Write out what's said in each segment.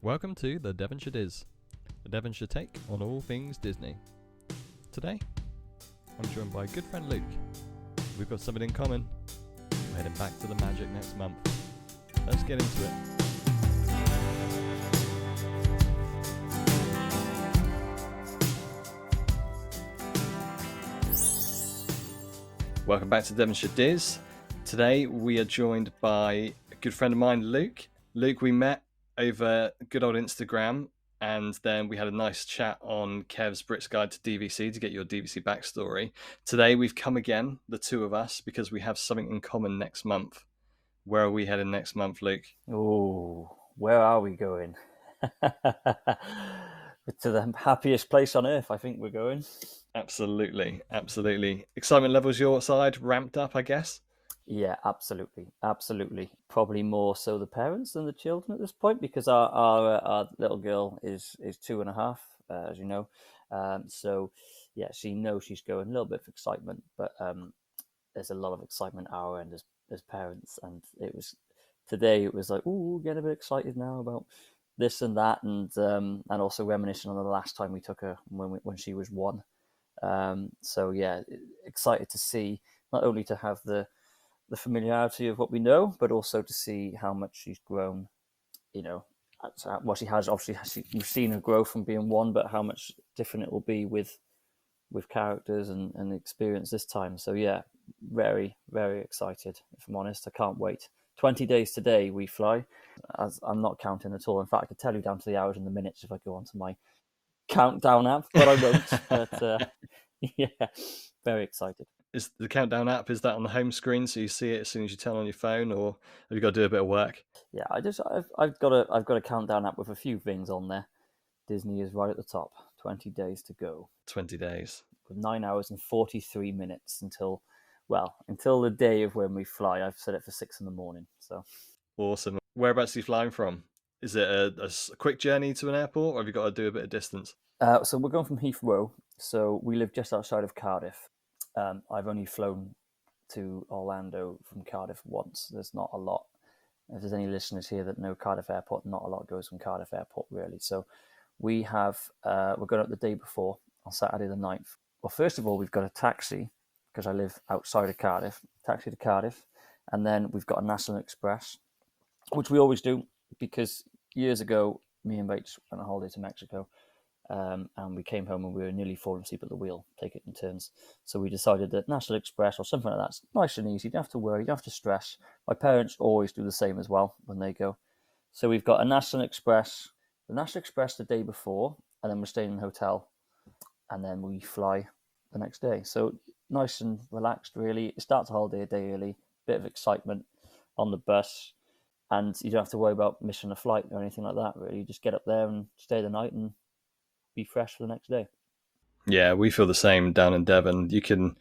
Welcome to the Devonshire Diz, a Devonshire take on all things Disney. Today, I'm joined by a good friend Luke. We've got something in common. We're heading back to the magic next month. Let's get into it. Welcome back to Devonshire Diz. Today we are joined by a good friend of mine, Luke. Luke, we met over good old Instagram, and then we had a nice chat on Kev's Brits Guide to DVC to get your DVC backstory. Today we've come again, the two of us, because we have something in common next month. Where are we heading next month, Luke? Oh, where are we going? To the happiest place on earth, I think we're going. Absolutely. Excitement levels your side ramped up, I guess? Yeah, absolutely. Probably more so the parents than the children at this point, because our little girl is 2.5, as you know. So yeah, she knows she's going. A little bit of excitement, but there's a lot of excitement our end as parents. And today it was like, ooh, getting a bit excited now about this and that, and also reminiscing on the last time we took her when she was 1. So yeah, excited to see, not only to have the familiarity of what we know, but also to see how much she's grown. You know, well, she has obviously we've seen her grow from being 1, but how much different it will be with characters and experience this time. So yeah, very, very excited. If I'm honest, I can't wait. 20 days today we fly. As I'm not counting at all. In fact, I could tell you down to the hours and the minutes if I go onto my countdown app, but I won't. But yeah, very excited. Is the countdown app, is that on the home screen so you see it as soon as you turn on your phone, or have you got to do a bit of work? Yeah, I've got a countdown app with a few things on there. Disney is right at the top. 20 days to go. 20 days. With 9 hours and 43 minutes until the day of when we fly. I've set it for 6 a.m. So Awesome. Whereabouts are you flying from? Is it a quick journey to an airport, or have you got to do a bit of distance? So we're going from Heathrow. So we live just outside of Cardiff. I've only flown to Orlando from Cardiff once. There's not a lot. If there's any listeners here that know Cardiff Airport, not a lot goes from Cardiff Airport, really. So we're going up the day before, on Saturday the 9th. Well, first of all, we've got a taxi, because I live outside of Cardiff, taxi to Cardiff. And then we've got a National Express, which we always do, because years ago, me and Bates went on holiday to Mexico. And we came home and we were nearly falling asleep at the wheel, take it in turns. So we decided that National Express or something like that's nice and easy. You don't have to worry, you don't have to stress. My parents always do the same as well when they go. So we've got the National Express the day before, and then we're staying in a hotel, and then we fly the next day. So nice and relaxed, really. It starts a holiday a day early, bit of excitement on the bus, and you don't have to worry about missing a flight or anything like that, really. You just get up there and stay the night and be fresh for the next day. Yeah, we feel the same down in Devon. You can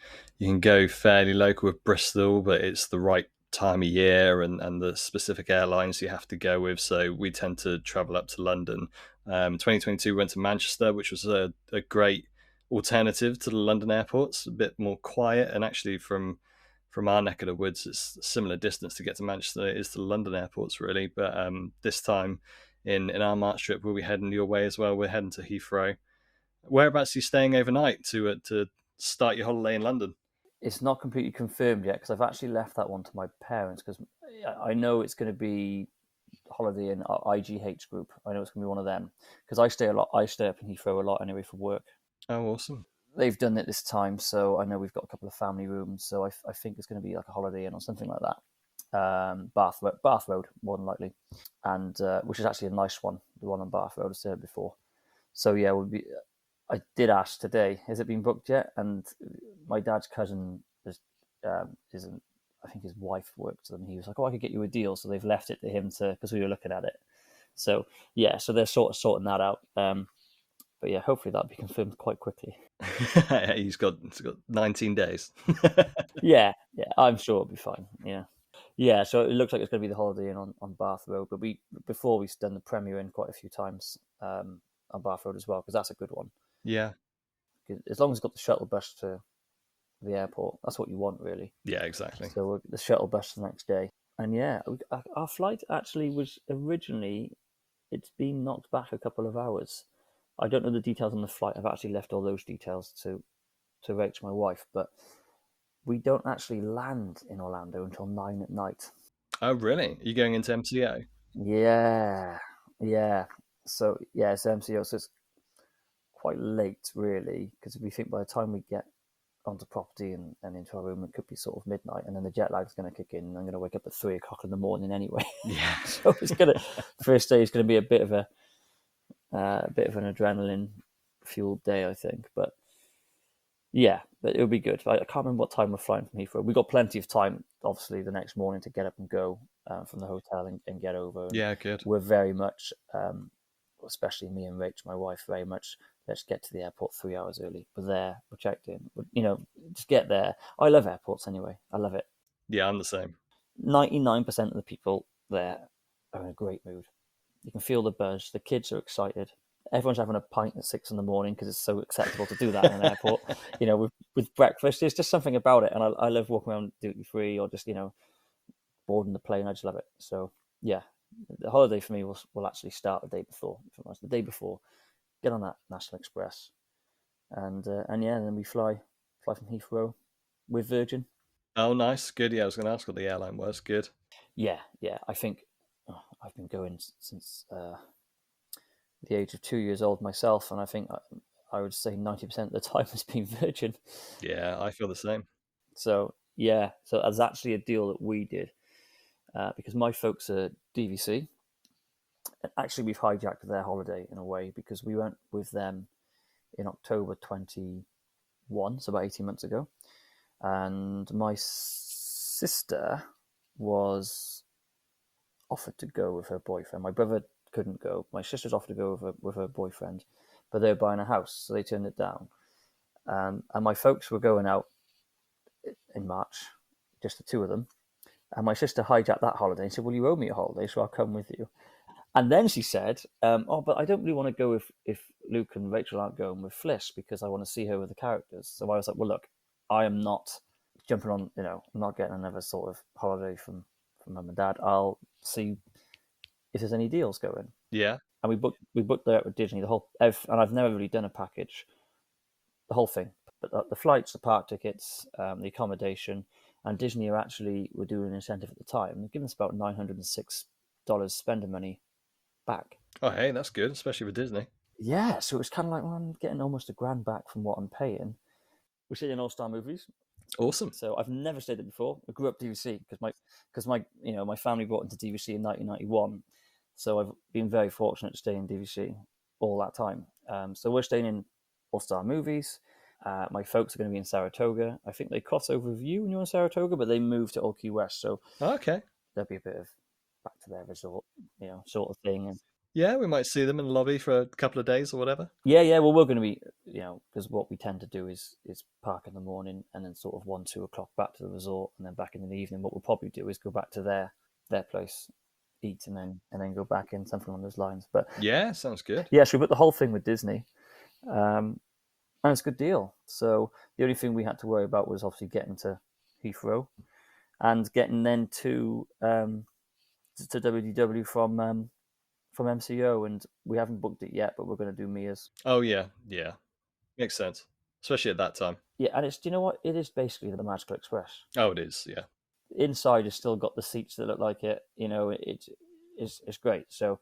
go fairly local with Bristol, but it's the right time of year and the specific airlines you have to go with. So we tend to travel up to London. 2022 we went to Manchester, which was a great alternative to the London airports, a bit more quiet, and actually from our neck of the woods, it's a similar distance to get to Manchester than it is to the London airports, really. But this time in our March trip, we'll be heading your way as well. We're heading to Heathrow. Whereabouts are you staying overnight to start your holiday in London? It's not completely confirmed yet, because I've actually left that one to my parents, because I know it's going to be Holiday Inn IGH Group. I know it's going to be one of them, because I stay up in Heathrow a lot anyway for work. Oh, awesome. They've done it this time, so I know we've got a couple of family rooms, so I think it's going to be like a Holiday Inn or something like that. Bath Road, more than likely, and which is actually a nice one, the one on Bath Road I've said before. So yeah, I did ask today, has it been booked yet? And my dad's cousin I think his wife works for them. He was like, oh, I could get you a deal. So they've left it to him because we were looking at it. So yeah, so they're sort of sorting that out. But yeah, hopefully that'll be confirmed quite quickly. He's got 19 days. yeah, I'm sure it'll be fine. Yeah. So it looks like it's going to be the Holiday Inn on Bath Road. But before we've done the Premier Inn quite a few times on Bath Road as well, because that's a good one. Yeah. As long as it's got the shuttle bus to the airport, that's what you want, really. Yeah, exactly. So the shuttle bus the next day. And yeah, our flight actually was originally it's been knocked back a couple of hours. I don't know the details on the flight. I've actually left all those details to Rachel, my wife, but we don't actually land in Orlando until 9 at night. Oh, really? Are you going into MCO? Yeah, yeah. So yeah, it's MCO, so it's quite late, really, because if we think by the time we get onto property and into our room, it could be sort of midnight, and then the jet lag's going to kick in, and I'm going to wake up at 3 o'clock in the morning anyway. Yeah. So it's gonna first day is going to be a bit of an adrenaline fueled day, I think. But yeah, but it'll be good. I can't remember what time we're flying from Heathrow. We got plenty of time, obviously, the next morning to get up and go from the hotel and get over. And Yeah, good. we're very much, especially me and Rach, my wife, very much. Let's get to the airport 3 hours early. We're there. We're checked in. Just get there. I love airports anyway. I love it. Yeah, I'm the same. 99% of the people there are in a great mood. You can feel the buzz. The kids are excited. Everyone's having a pint at 6 in the morning because it's so acceptable to do that in an airport. With breakfast, there's just something about it, and I love walking around duty free or just boarding the plane. I just love it. So yeah, the holiday for me will actually start the day before. The day before, get on that National Express, and yeah, and then we fly from Heathrow with Virgin. Oh, nice. Good. Yeah, I was going to ask what the airline was. Good. Yeah, I think I've been going since the age of 2 years old myself, and I think I would say 90% of the time has been Virgin. Yeah, I feel the same. So yeah, so that's actually a deal that we did because my folks are DVC. And actually, we've hijacked their holiday in a way because we went with them in October 21, so about 18 months ago, and my sister was offered to go with her boyfriend. My brother couldn't go. My sister's offered to go with her boyfriend, but they were buying a house, so they turned it down. And my folks were going out in March, just the two of them. And my sister hijacked that holiday and said, "Well, you owe me a holiday, so I'll come with you." And then she said, "Oh, but I don't really want to go if Luke and Rachel aren't going with Fliss because I want to see her with the characters." So I was like, "Well, look, I am not jumping on. I'm not getting another sort of holiday from mum and dad. I'll see if there's any deals going." Yeah. And we booked that with Disney and I've never really done a package, the whole thing, but the flights, the park tickets, the accommodation, and Disney were doing an incentive at the time. They're giving us about $906 spending money back. Oh, hey, that's good, especially with Disney. Yeah, so it was kind of like, well, I'm getting almost $1,000 back from what I'm paying. We're staying in All Star Movies, Awesome. so I've never stayed there before. I grew up DVC because my family brought into DVC in 1991, so I've been very fortunate to stay in DVC all that time. So we're staying in All Star Movies. My folks are going to be in Saratoga. I think they cross over with you when you're in Saratoga, but they moved to Old Key West, so Okay. there'll be a bit of back to their resort, sort of thing. And Yeah, we might see them in the lobby for a couple of days or whatever. yeah. Well, we're going to be, because what we tend to do is park in the morning and then sort of 1-2 o'clock back to the resort and then back in the evening. What we'll probably do is go back to their place, eat, and then go back in, something along those lines. But Yeah, sounds good. yeah, so we put the whole thing with Disney, and it's a good deal. So the only thing we had to worry about was obviously getting to Heathrow and getting then to WDW from MCO, and we haven't booked it yet, but we're going to do Mia's. Oh, yeah. Yeah. Makes sense, especially at that time. Yeah, and do you know what? It is basically the Magical Express. Oh, it is. Yeah. Inside has still got the seats that look like it. It's great. So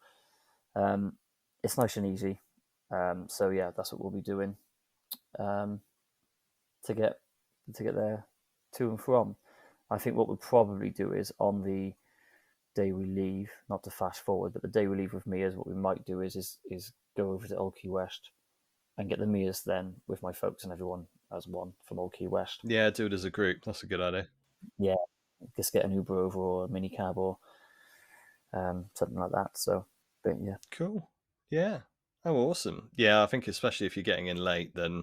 it's nice and easy. So yeah, that's what we'll be doing to get there to and from. I think what we'll probably do is on the day we leave, not to fast forward, but the day we leave with Mia's, what we might do is go over to Old Key West and get the Mia's then with my folks and everyone as one from Old Key West. Yeah, do it as a group. That's a good idea. Yeah, just get an Uber over or a mini cab or something like that. So, but yeah. Cool. Yeah. Oh, awesome. Yeah, I think especially if you're getting in late, then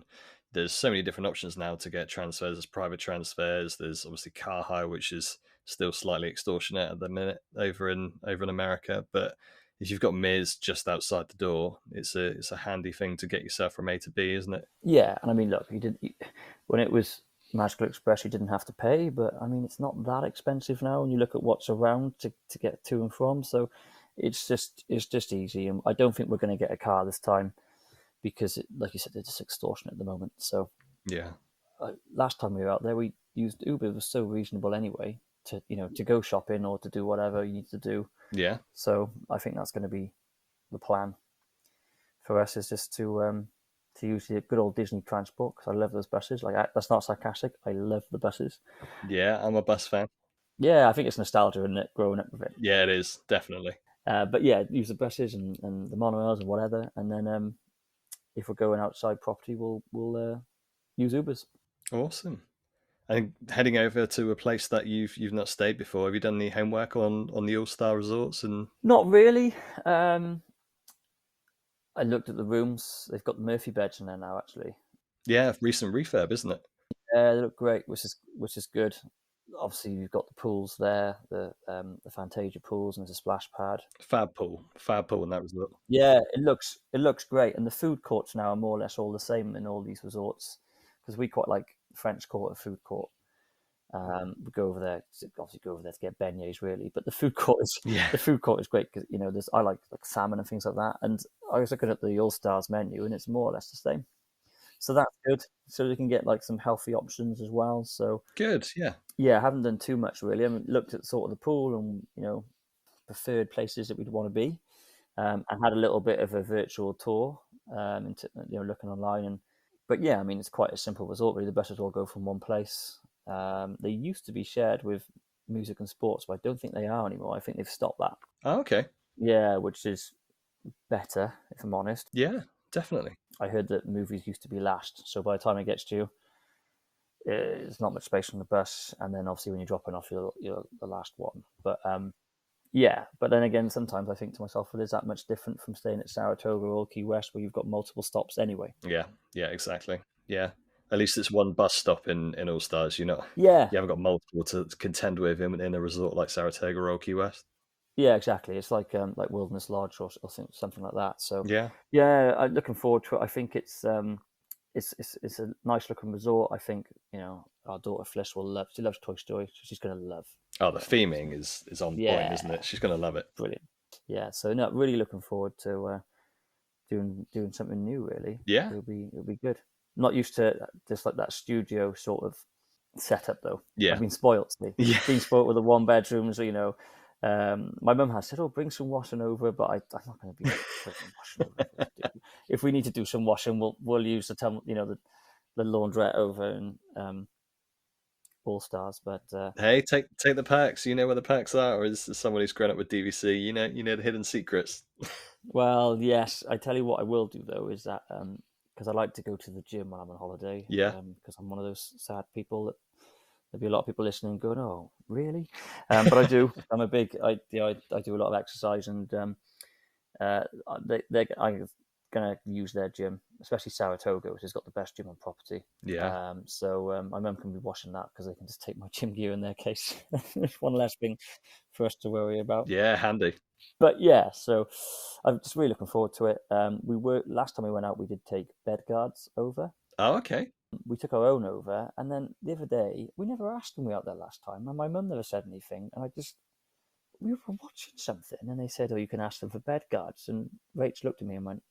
there's so many different options now to get transfers. There's private transfers. There's obviously car hire, which is still slightly extortionate at the minute over in America. But if you've got Miz just outside the door, it's a handy thing to get yourself from A to B, isn't it? Yeah, and I mean, look, when it was Magical Express, you didn't have to pay, but I mean, it's not that expensive now when you look at what's around to get to and from. So it's just easy, and I don't think we're going to get a car this time because, like you said, it's just extortionate at the moment. So Yeah. last time we were out there, we used Uber. It was so reasonable anyway to go shopping or to do whatever you need to do. Yeah. So I think that's going to be the plan for us, is just to use the good old Disney transport, because I love those buses. Like, that's not sarcastic. I love the buses. Yeah, I'm a bus fan. Yeah, I think it's nostalgia, isn't it, growing up with it. Yeah, it is, definitely. But yeah, use the buses and the monorails and whatever, and then if we're going outside property, we'll use Ubers. Awesome. And heading over to a place that you've not stayed before, have you done any homework on the All Star resorts? And Not really. I looked at the rooms. They've got the Murphy beds in there now, actually. yeah, recent refurb, isn't it? They look great, which is good. Obviously, you've got the pools there, the Fantasia pools, and there's a splash pad. Fab pool in that resort. Yeah, it looks great, and the food courts now are more or less all the same in all these resorts, because we quite like French Quarter food court. We go over there, obviously go over there to get beignets, really. But the food court is Yeah, the food court is great because there's I like salmon and things like that. And I was looking at the All Stars menu, and it's more or less the same. So that's good. So you can get like some healthy options as well. So good. Yeah, yeah, I haven't done too much really. I haven't looked at sort of the pool and preferred places that we'd want to be, and had a little bit of a virtual tour, into looking online. But yeah, I mean, it's quite a simple resort really. The buses all go from one place. They used to be shared with music and sports, but I don't think they are anymore. I think they've stopped that. oh, okay. Yeah, which is better, if I'm honest. Yeah, definitely. I heard that movies used to be last, so by the time it gets to you, there's not much space on the bus, and then obviously when you're dropping off, you're the last one. But yeah, but then again, sometimes I think to myself, well, is that much different from staying at Saratoga or Key West, where you've got multiple stops anyway? Yeah, yeah, exactly. Yeah, at least it's one bus stop in All Stars. Yeah, You haven't got multiple to contend with in a resort like Saratoga or Key West. yeah, exactly. It's like Wilderness Lodge or something like that. So Yeah, yeah, I'm looking forward to it. I think it's a nice looking resort. I think our daughter Fliss will love. She loves Toy Story, so she's going to love. oh, the theming is on point, Yeah, isn't it? She's gonna love it. brilliant. Yeah, so no, really looking forward to doing something new. Really, Yeah, it'll be good. Not used to just like that studio sort of setup though. I've yeah, been spoilt. See, yeah. been spoilt with the one bedrooms. My mum has said, "Oh, bring some washing over," but I'm not going to be bringing washing over. If we need to do some washing, we'll use the laundrette over and All Stars. But Hey, take the perks. You know where the perks are, or is someone who's grown up with DVC? You know the hidden secrets. well, yes, I tell you what I will do though is that because I like to go to the gym when I'm on holiday, Yeah, because I'm one of those sad people that there'll be a lot of people listening going, "Oh, really?" But I do. I'm a big. I do a lot of exercise, and I'm gonna use their gym, especially Saratoga, which has got the best gym on property. yeah, So my mum can be washing that because they can just take my gym gear in their case. There's one less thing for us to worry about. yeah. Handy. But yeah, so I'm just really looking forward to it. We were last time we went out, we did take bed guards over. Oh, okay. We took our own over, and then the other day we never asked them we were out there last time, and my mum never said anything, and we were watching something, and they said, "Oh, you can ask them for bed guards," and Rach looked at me and went,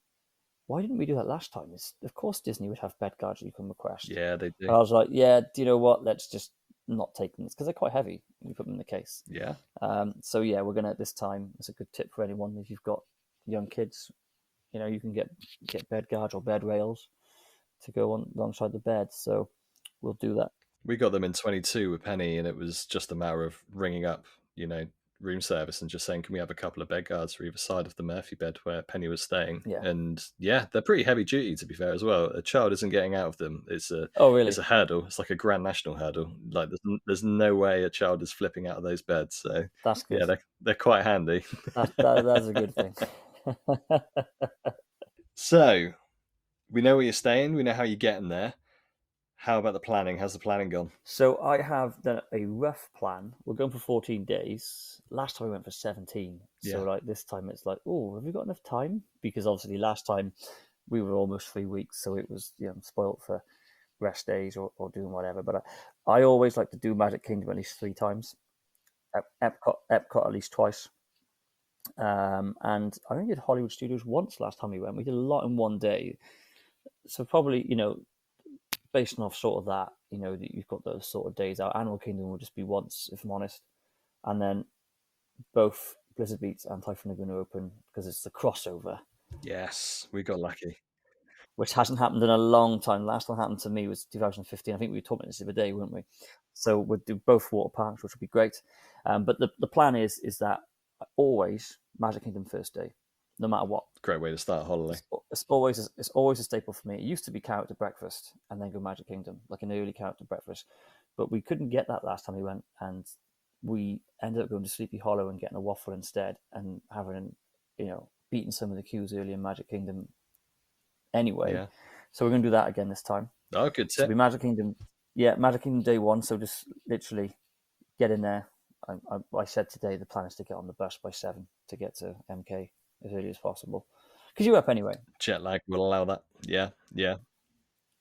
"Why didn't we do that last time? Of course Disney would have bed guards you can request." Yeah, they And do. I was like, "Yeah, do you know what? Let's just not take them because they're quite heavy when you put them in the case." Yeah, So yeah, we're gonna this time. It's a good tip for anyone if you've got young kids. You can get bed guards or bed rails to go on alongside the bed. So we'll do that. we got them in 22 with Penny, and it was just a matter of ringing up, room service and just saying, "Can we have a couple of bed guards for either side of the Murphy bed where Penny was staying?" Yeah. And yeah, they're pretty heavy duty to be fair as well. A child isn't getting out of them. Oh It's really? a hurdle. It's like a Grand National hurdle. Like there's no way a child is flipping out of those beds. So That's yeah, good. they're quite handy. That's a good thing. So we know where you're staying. We know how you're getting there. How about the planning? How's the planning gone? So I have done a rough plan. We're going for 14 days. Last time we went for 17. So Yeah, like this time it's like, oh, have we got enough time? Because obviously last time we were almost 3 weeks, so it was spoilt for rest days or doing whatever. But I always like to do Magic Kingdom at least 3 times. Epcot at least twice. And I only did Hollywood Studios once last time we went. We did a lot in one day. So probably, based off sort of that, you've got those sort of days out. Animal Kingdom will just be once, if I'm honest. And then both Blizzard Beats and Typhoon are going to open because it's the crossover, Yes, we got lucky. which hasn't happened in a long time. Last time happened to me was 2015. I think we were talking about this the other day, weren't we? So we'll do both water parks, which will be great. But the plan is that always Magic Kingdom first day, no matter what. Great way to start a holiday. It's always a staple for me. It used to be character breakfast and then go Magic Kingdom, like an early character breakfast. But we couldn't get that last time we went, and we ended up going to Sleepy Hollow and getting a waffle instead, and having beating some of the queues early in Magic Kingdom anyway. Yeah. So we're going to do that again this time. Oh, good So tip. it'll be Magic Kingdom. Yeah, Magic Kingdom day one. So just literally get in there. I said today the plan is to get on the bus by 7 to get to MK as early as possible. Because you're up anyway. Jet lag will allow that. Yeah, yeah.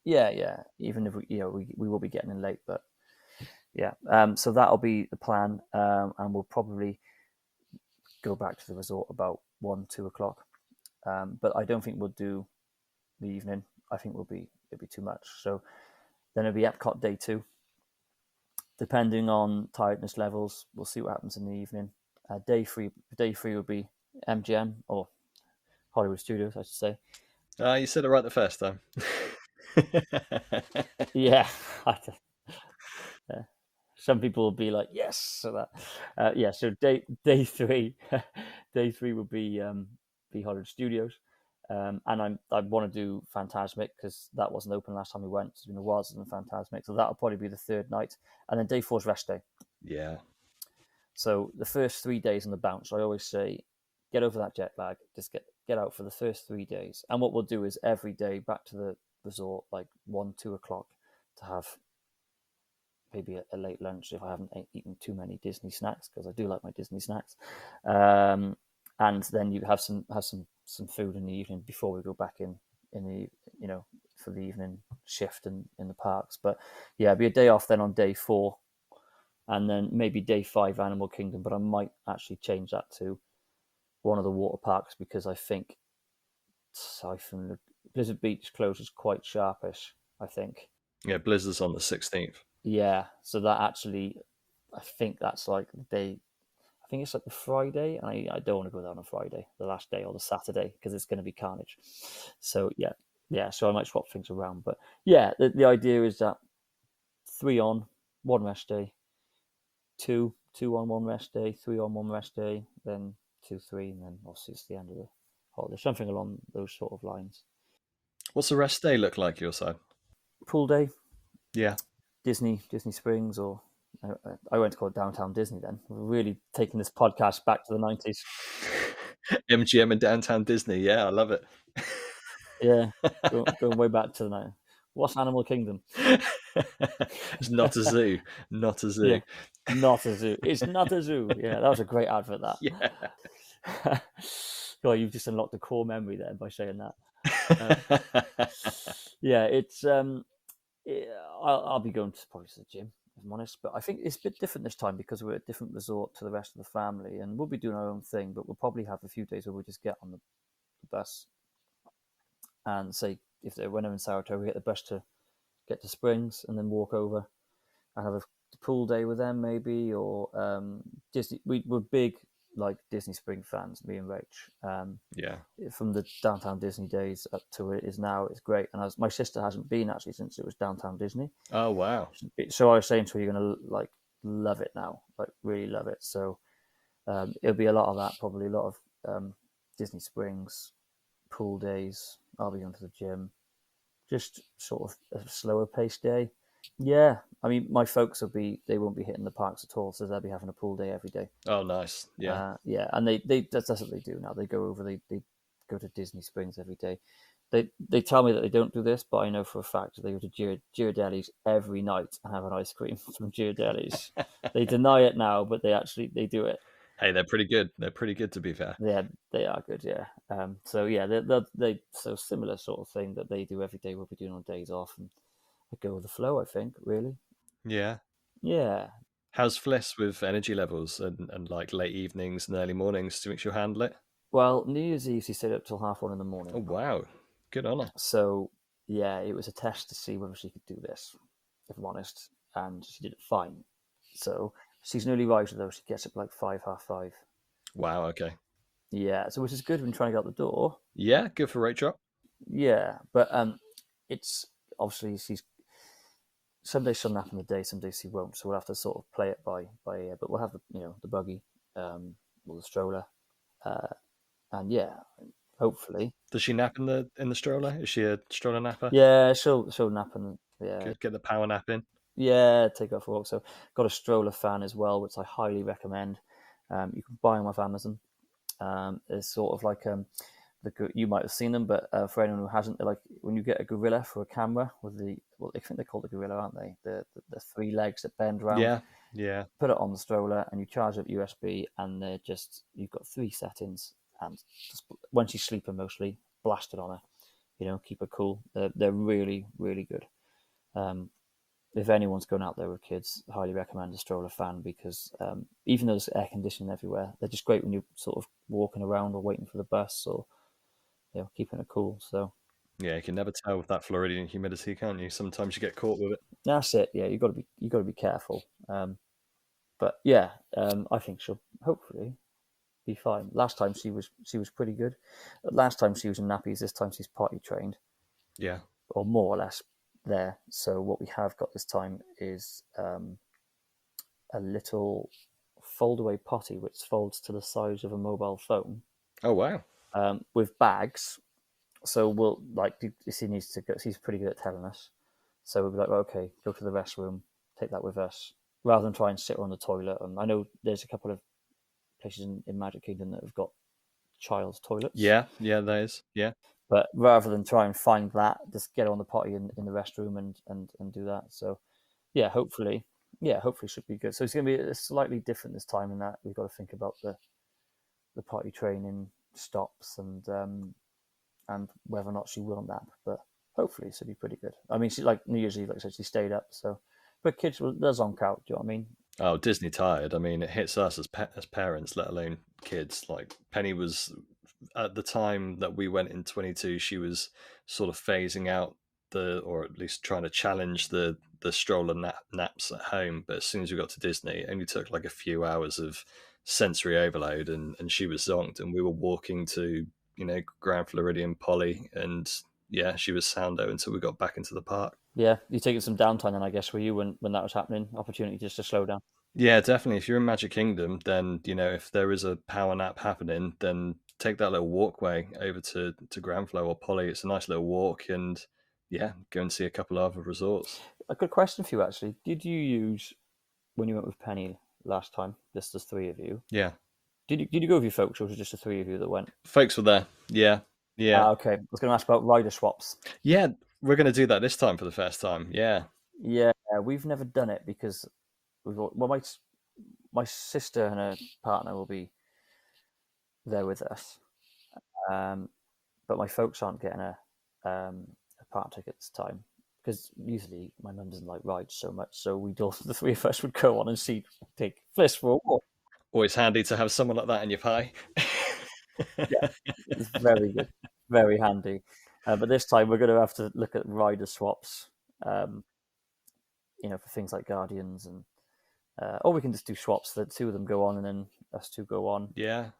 Yeah. Even if we will be getting in late, but yeah. So that'll be the plan, and we'll probably go back to the resort about 1-2 o'clock. But I don't think we'll do the evening. I think it'll be too much. So then it'll be Epcot day 2. Depending on tiredness levels, we'll see what happens in the evening. Day three will be MGM or Hollywood Studios, I should say. You said it right the first time. Yeah. Some people will be like, yes. So that, yeah. So day 3, day 3 will be Hollywood Studios, and I want to do Phantasmic because that wasn't open last time we went. It's been a while since Phantasmic, so that'll probably be the third night, and then day 4 is rest day. Yeah. So the first 3 days on the bounce, I always say, get over that jet lag. Just get out for the first 3 days, and what we'll do is every day back to the resort like 1-2 o'clock to have maybe a late lunch if I haven't eaten too many Disney snacks, because I do like my Disney snacks. And then you have some food in the evening before we go back in the for the evening shift in the parks. But yeah, it'll be a day off then on day 4, and then maybe day 5 Animal Kingdom. But I might actually change that to one of the water parks because I think Blizzard Beach closes quite sharpish, I think. Yeah, Blizzard's on the 16th. Yeah, so that actually, I think that's like the day. I think it's like the Friday, and I don't want to go there on a Friday, the last day, or the Saturday, because it's going to be carnage. So yeah. So I might swap things around, but yeah, the idea is that 3 on, 1 rest day, 2 on, 1 rest day, 3 on, 1 rest day, then 2 3, and then obviously it's the end of the holiday. Something along those sort of lines. What's the rest day look like your side? Pool day. Yeah. Disney Springs, or I went to call it Downtown Disney then. We're really taking this podcast back to the 90s. MGM and Downtown Disney. Yeah, I love it. Yeah, going way back to the 90s. What's Animal Kingdom? It's not a zoo. Not a zoo. Yeah, not a zoo. It's not a zoo. Yeah, that was a great advert, that. Yeah. God, you've just unlocked a core memory there by saying that. Yeah, it's I'll be going probably to the gym, if I'm honest. But I think it's a bit different this time because we're at a different resort to the rest of the family, and we'll be doing our own thing. But we'll probably have a few days where we just get on the bus and say when I'm in Saratoga, we get the bus to get to Springs and then walk over and have a pool day with them, maybe, or Disney. We're big like Disney Spring fans, me and Rach. Yeah. From the Downtown Disney days up to it is now, it's great. And my sister hasn't been actually since it was Downtown Disney. Oh wow. So I was saying to her, you're gonna like love it now, like really love it. So it'll be a lot of that, probably a lot of Disney Springs pool days. I'll be going to the gym, just sort of a slower paced day. Yeah, I mean, my folks they won't be hitting the parks at all, so they'll be having a pool day every day. Oh, nice. Yeah. Yeah, and that's what they do now. They go over, they go to Disney Springs every day. They tell me that they don't do this, but I know for a fact that they go to Ghirardelli's every night and have an ice cream from Ghirardelli's. They deny it now, but they do it. Hey, they're pretty good. They're pretty good, to be fair. Yeah, they are good. Yeah. So yeah, so similar sort of thing that they do every day. We'll be doing on days off and go with the flow. I think really. Yeah. Yeah. How's Fliss with energy levels and like late evenings and early mornings? Do you think she'll handle it? Well, New Year's Eve she stayed up till 1:30 in the Oh morning. wow, good on her. So yeah, it was a test to see whether she could do this, if I'm honest, and she did it fine. So she's an early riser though. She gets up like 5, half 5. Wow, okay. Yeah, so which is good when trying to get out the door. Yeah, good for rate drop. Yeah, but it's obviously she's some days she'll nap in the day, some days she won't. So we'll have to sort of play it by ear. But we'll have the buggy, or the stroller, uh, and yeah, hopefully, Does she nap in the stroller? Is she a stroller napper? yeah, she'll nap and yeah, Good, get the power nap in. yeah, take her for a walk. So got a stroller fan as well, which I highly recommend. You can buy them off Amazon. It's sort of like you might have seen them, but for anyone who hasn't, they're like when you get a gorilla for a camera with I think they're called the gorilla, aren't they? The three legs that bend round. Yeah, yeah, Put it on the stroller and you charge up USB, and you've got three settings, and just, when she's sleeping mostly, blast it on her. Keep her cool. They're really really good. Um, if anyone's going out there with kids, I highly recommend a stroller fan because even though there's air conditioning everywhere, they're just great when you're sort of walking around or waiting for the bus or keeping it cool. So yeah. You can never tell with that Floridian humidity, can't you? Sometimes you get caught with it. that's it. Yeah, you got to be careful. But yeah, I think she'll hopefully be fine. Last time she was pretty good. Last time she was in nappies. This time she's potty trained, Yeah. or more or less there. So what we have got this time is a little foldaway potty which folds to the size of a mobile phone, Oh wow. with bags. So we'll like if she needs to go. She's pretty good at telling us. So we'll be like, well, okay, go to the restroom, take that with us, rather than try and sit her on the toilet. And I know there's a couple of places in Magic Kingdom that have got child toilets. Yeah, yeah. That is. Yeah, But rather than try and find that, just get on the potty in the restroom and do that. So hopefully it should be good. So it's going to be slightly different this time in that we've got to think about the potty training stops and whether or not she will nap. But hopefully it should be pretty good. I mean, she like New Year's Eve, like I said, she stayed up. So, but kids will they're zonk out. Do you know what I mean? oh, Disney tired. I mean, it hits us as parents, let alone kids. Like Penny was at the time that we went in 22. She was sort of phasing out or at least trying to challenge the stroller naps at home. But as soon as we got to Disney, it only took like a few hours of sensory overload, and she was zonked. And we were walking to Grand Floridian Polly, and yeah, she was soundo until we got back into the park. Yeah, you taking some downtime then, I guess, were you when that was happening? Opportunity just to slow down. Yeah, definitely. If you're in Magic Kingdom, then if there is a power nap happening, then take that little walkway over to Granflow or Polly. It's a nice little walk, and yeah, go and see a couple of other resorts. A good question for you actually. Did you use when you went with Penny last time? Just the three of you. Yeah, Did you go with your folks, or was it just the three of you that went? folks were there. Yeah, yeah, Okay. I was going to ask about rider swaps. yeah. We're going to do that this time for the first time. Yeah, Yeah, we've never done it because my sister and her partner will be there with us, um, but my folks aren't getting a park ticket this time because usually my mum doesn't like rides so much, so the three of us would go on and take Fliss for a walk. always handy to have someone like that in your pie. Yeah, it's very good, very handy. But this time we're going to have to look at rider swaps, um, for things like Guardians or we can just do swaps. The two of them go on, and then us two go on. Yeah,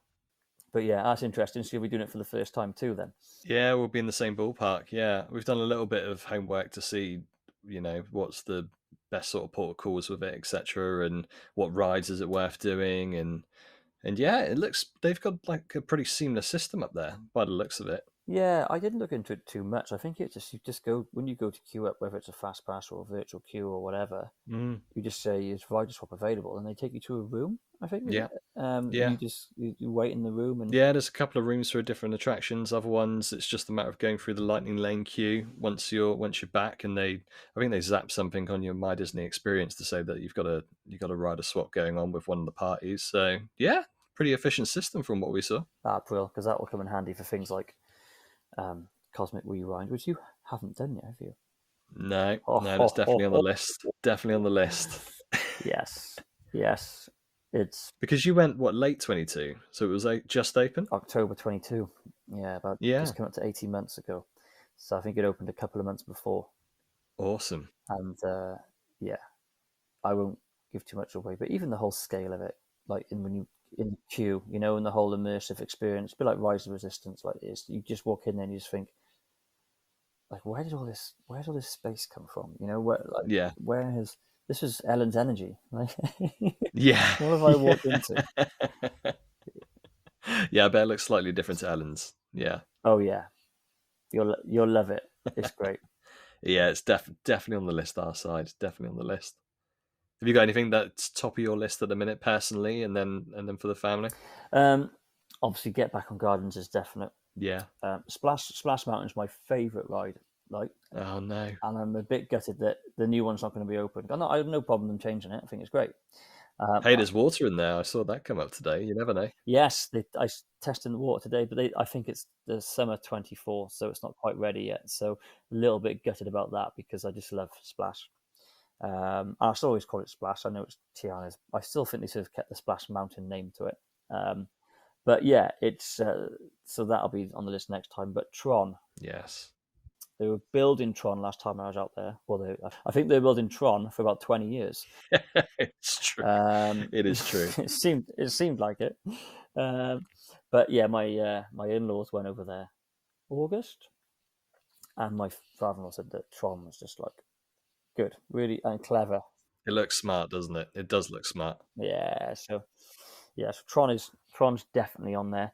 But yeah, that's interesting. So we're doing it for the first time too. Then yeah, we'll be in the same ballpark. Yeah, we've done a little bit of homework to see, what's the best sort of port of calls with it, etc., and what rides is it worth doing, and yeah, they've got like a pretty seamless system up there by the looks of it. yeah, I didn't look into it too much. I think you just go when you go to queue up, whether it's a fast pass or a virtual queue or whatever. Mm, You just say is rider swap available, and they take you to a room. I think, isn't yeah, it? And yeah. you wait in the room, and Yeah, there's a couple of rooms for different attractions. Other ones, it's just a matter of going through the Lightning Lane queue once you're back, and I think they zap something on your My Disney experience to say that you've got a rider swap going on with one of the parties. So yeah, pretty efficient system from what we saw. April, because that will come in handy for things like Cosmic Rewind, which you haven't done yet, have you? No, Oh, no, ho, that's ho, definitely on the ho. list. Definitely on the list. Yes. Yes, it's Because you went what, late 22, so it was like just open. October 22. Yeah, about Yeah, just come up to 18 months ago. So I think it opened a couple of months before. awesome. And yeah, I won't give too much away, but even the whole scale of it, like when you in the queue, and the whole immersive experience, a bit like Rise of Resistance, like this, you just walk in there and you just think, like, where's all this space come from? Yeah, Where has this was Ellen's energy? Like, yeah, what have I walked yeah. into? Yeah, I bet it looks slightly different to Ellen's. Yeah, Oh yeah, you'll love it. It's great. yeah, it's definitely on the list. Our side, definitely on the list. Have you got anything that's top of your list at the minute, personally, and then for the family? Um, Obviously, Get Back on Gardens is definite. Yeah. Splash Mountain is my favourite ride. Like, Oh no. and I'm a bit gutted that the new one's not going to be open. I have no problem them changing it. I think it's great. Hey, there's water in there. I saw that come up today. You never know. Yes, I tested the water today, but I think it's the summer 24, so it's not quite ready yet. So a little bit gutted about that because I just love Splash. I still always call it Splash. I know it's Tiana's. I still think they should have kept the Splash Mountain name to it. But yeah, it's so that'll be on the list next time. But Tron, Yes. they were building Tron last time I was out there. Well, I think they were building Tron for about 20 years. It's true. It is true. It seemed like it. Um, but yeah, my in-laws went over there August, and my father-in-law said that Tron was just like good, really, and clever. It looks smart, doesn't it? It does look smart. So Tron's definitely on there.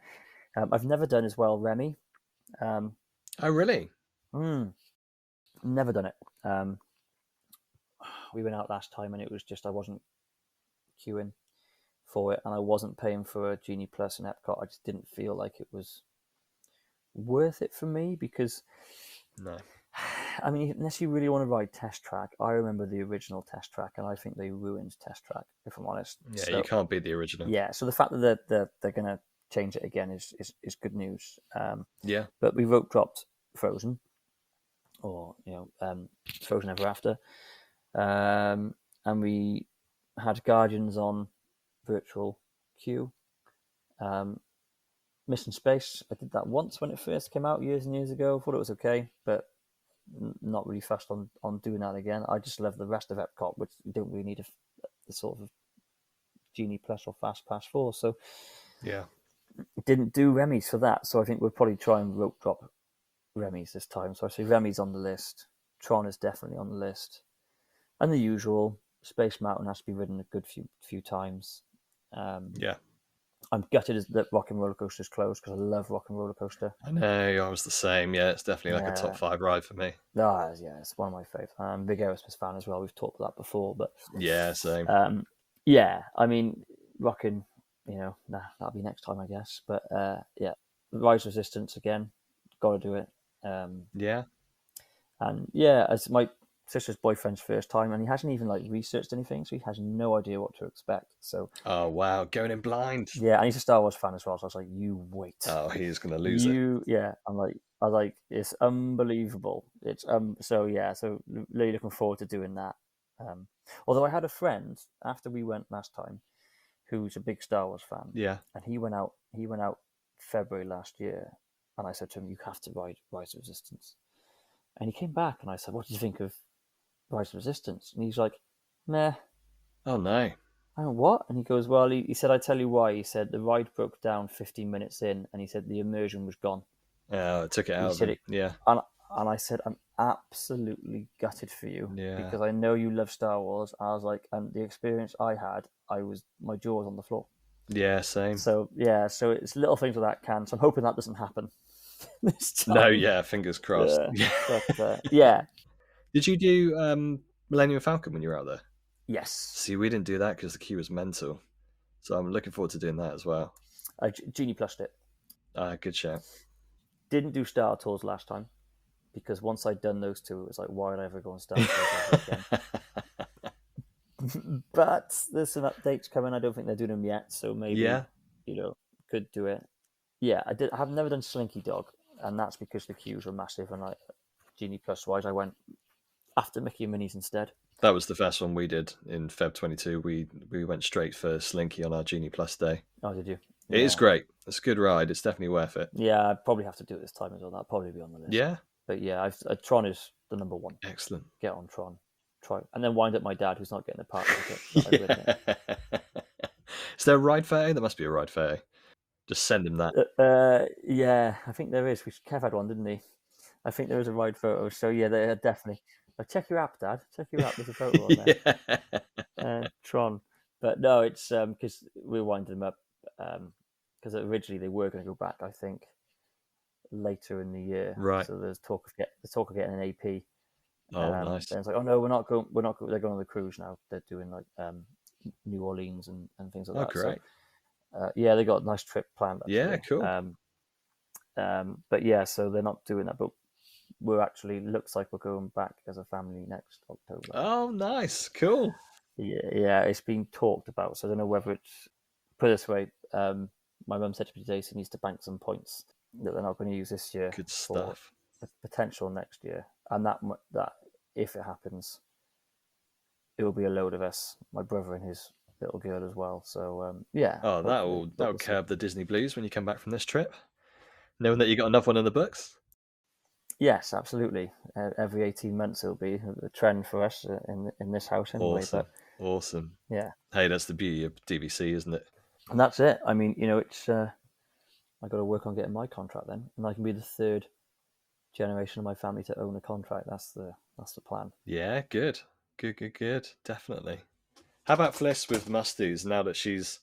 I've never done as well Remy. Um, Oh, really? Never done it. We went out last time and it was just I wasn't queuing for it and I wasn't paying for a Genie Plus in Epcot. I just didn't feel like it was worth it for me because, No. I mean, unless you really want to ride Test Track, I remember the original Test Track and I think they ruined Test Track, if I'm honest. Yeah, you So, can't beat the original. yeah, so the fact that they're going to change it again is good news. Yeah. But we rope dropped Frozen, or Frozen Ever After, and we had Guardians on virtual queue. Mission Space, I did that once when it first came out years and years ago. Thought it was okay, but not really fussed on doing that again. I just love the rest of Epcot, which you don't really need a sort of Genie Plus or Fast Pass for. So Yeah. didn't do Remy's for that. So I think we'll probably try and rope drop Remy's this time. So I see Remy's on the list. Tron is definitely on the list. And the usual, Space Mountain has to be ridden a good few times. Yeah. I'm gutted that Rock and Roller Coaster is closed because I love Rock and Roller Coaster. I know. I was the same. Yeah, it's definitely like a top Yeah, 5 ride for me. yeah, it's one of my favourites. I'm a big Aerosmith fan as well. We've talked about that before, but Yeah, same. yeah, I mean, Rockin', that'll be next time, I guess. But yeah, Rise Resistance again, got to do it. Yeah. And yeah, as my sister's boyfriend's first time, and he hasn't even like researched anything, so he has no idea what to expect. So Oh, wow. Going in blind. yeah, and he's a Star Wars fan as well. So I was like, you wait, Oh, he's going to lose it. yeah. I was like, it's unbelievable. It's So yeah, so really looking forward to doing that. Um, Although I had a friend after we went last time, who's a big Star Wars fan, Yeah. and he went out. He went out February last year, and I said to him, "You have to ride Rise of Resistance." And he came back, and I said, "What did you think of Rise of Resistance?" And he's like, "Meh." Oh, no. I went, "What?" And he goes, "Well," he said, "I tell you why." He said the ride broke down 15 minutes in, and he said the immersion was gone. Oh, it took it He out of said him. it, Yeah. and I said, "I'm absolutely gutted for you Yeah. because I know you love Star Wars." I was like, and the experience I had, my jaw was on the floor. Yeah, same. So yeah, so it's little things like that can. So I'm hoping that doesn't happen this No, time. yeah, fingers crossed. Yeah, Yeah. but yeah, Did you do Millennium Falcon when you were out there? yes. See, we didn't do that because the queue was mental. So I'm looking forward to doing that as well. Genie plushed it. Good shout. Didn't do Star Tours last time because once I'd done those two, it was like, why would I ever go on Star Tours ever again? But there's some updates coming. I don't think they're doing them yet, so maybe Yeah. could do it. Yeah, I have never done Slinky Dog, and that's because the queues were massive. And Genie Plus wise, I went after Mickey and Minnie's instead. That was the first one we did in Feb 22. We went straight for Slinky on our Genie Plus day. Oh, did you? It is Yeah. great. It's a good ride. It's definitely worth it. Yeah, I'd probably have to do it this time as well. That'll probably be on the list. Yeah. But yeah, Tron is the number one. Excellent. Get on Tron. Try. And then wind up my dad, who's not getting a park ticket. Yeah. Is there a ride photo? There must be a ride photo. Just send him that. Yeah, I think there is. Kev had one, didn't he? I think there is a ride photo. So yeah, they are definitely. Check your app, Dad. Check your app. There's a photo on there. Tron. But no, it's because we're winding them up. Because originally they were going to go back, I think, later in the year. Right. So there's talk of getting an AP. Oh, nice. Then it's like, oh no, we're not going. They're going on the cruise now. They're doing like New Orleans and things like that. Great. So, yeah, they got a nice trip planned. Actually. Yeah, cool. But yeah, so they're not doing that. But we're actually looks like we're going back as a family next October. Oh, nice, cool. Yeah, it's been talked about. So I don't know whether it's put this way. My mum said to me today she needs to bank some points that they're not going to use this year. Good stuff. For potential next year, and that if it happens, it will be a load of us, my brother and his little girl as well. So yeah. Oh, that'll curb the Disney blues when you come back from this trip, knowing that you got another one in the books. Yes, absolutely. Every 18 months it'll be a trend for us in this house anyway. Awesome. Yeah. Hey, that's the beauty of DVC, isn't it? And that's it. I mean, it's I got to work on getting my contract then, and I can be the third generation of my family to own a contract. That's the plan. Yeah, good. Definitely. How about Fliss with Mustoos? Now that she's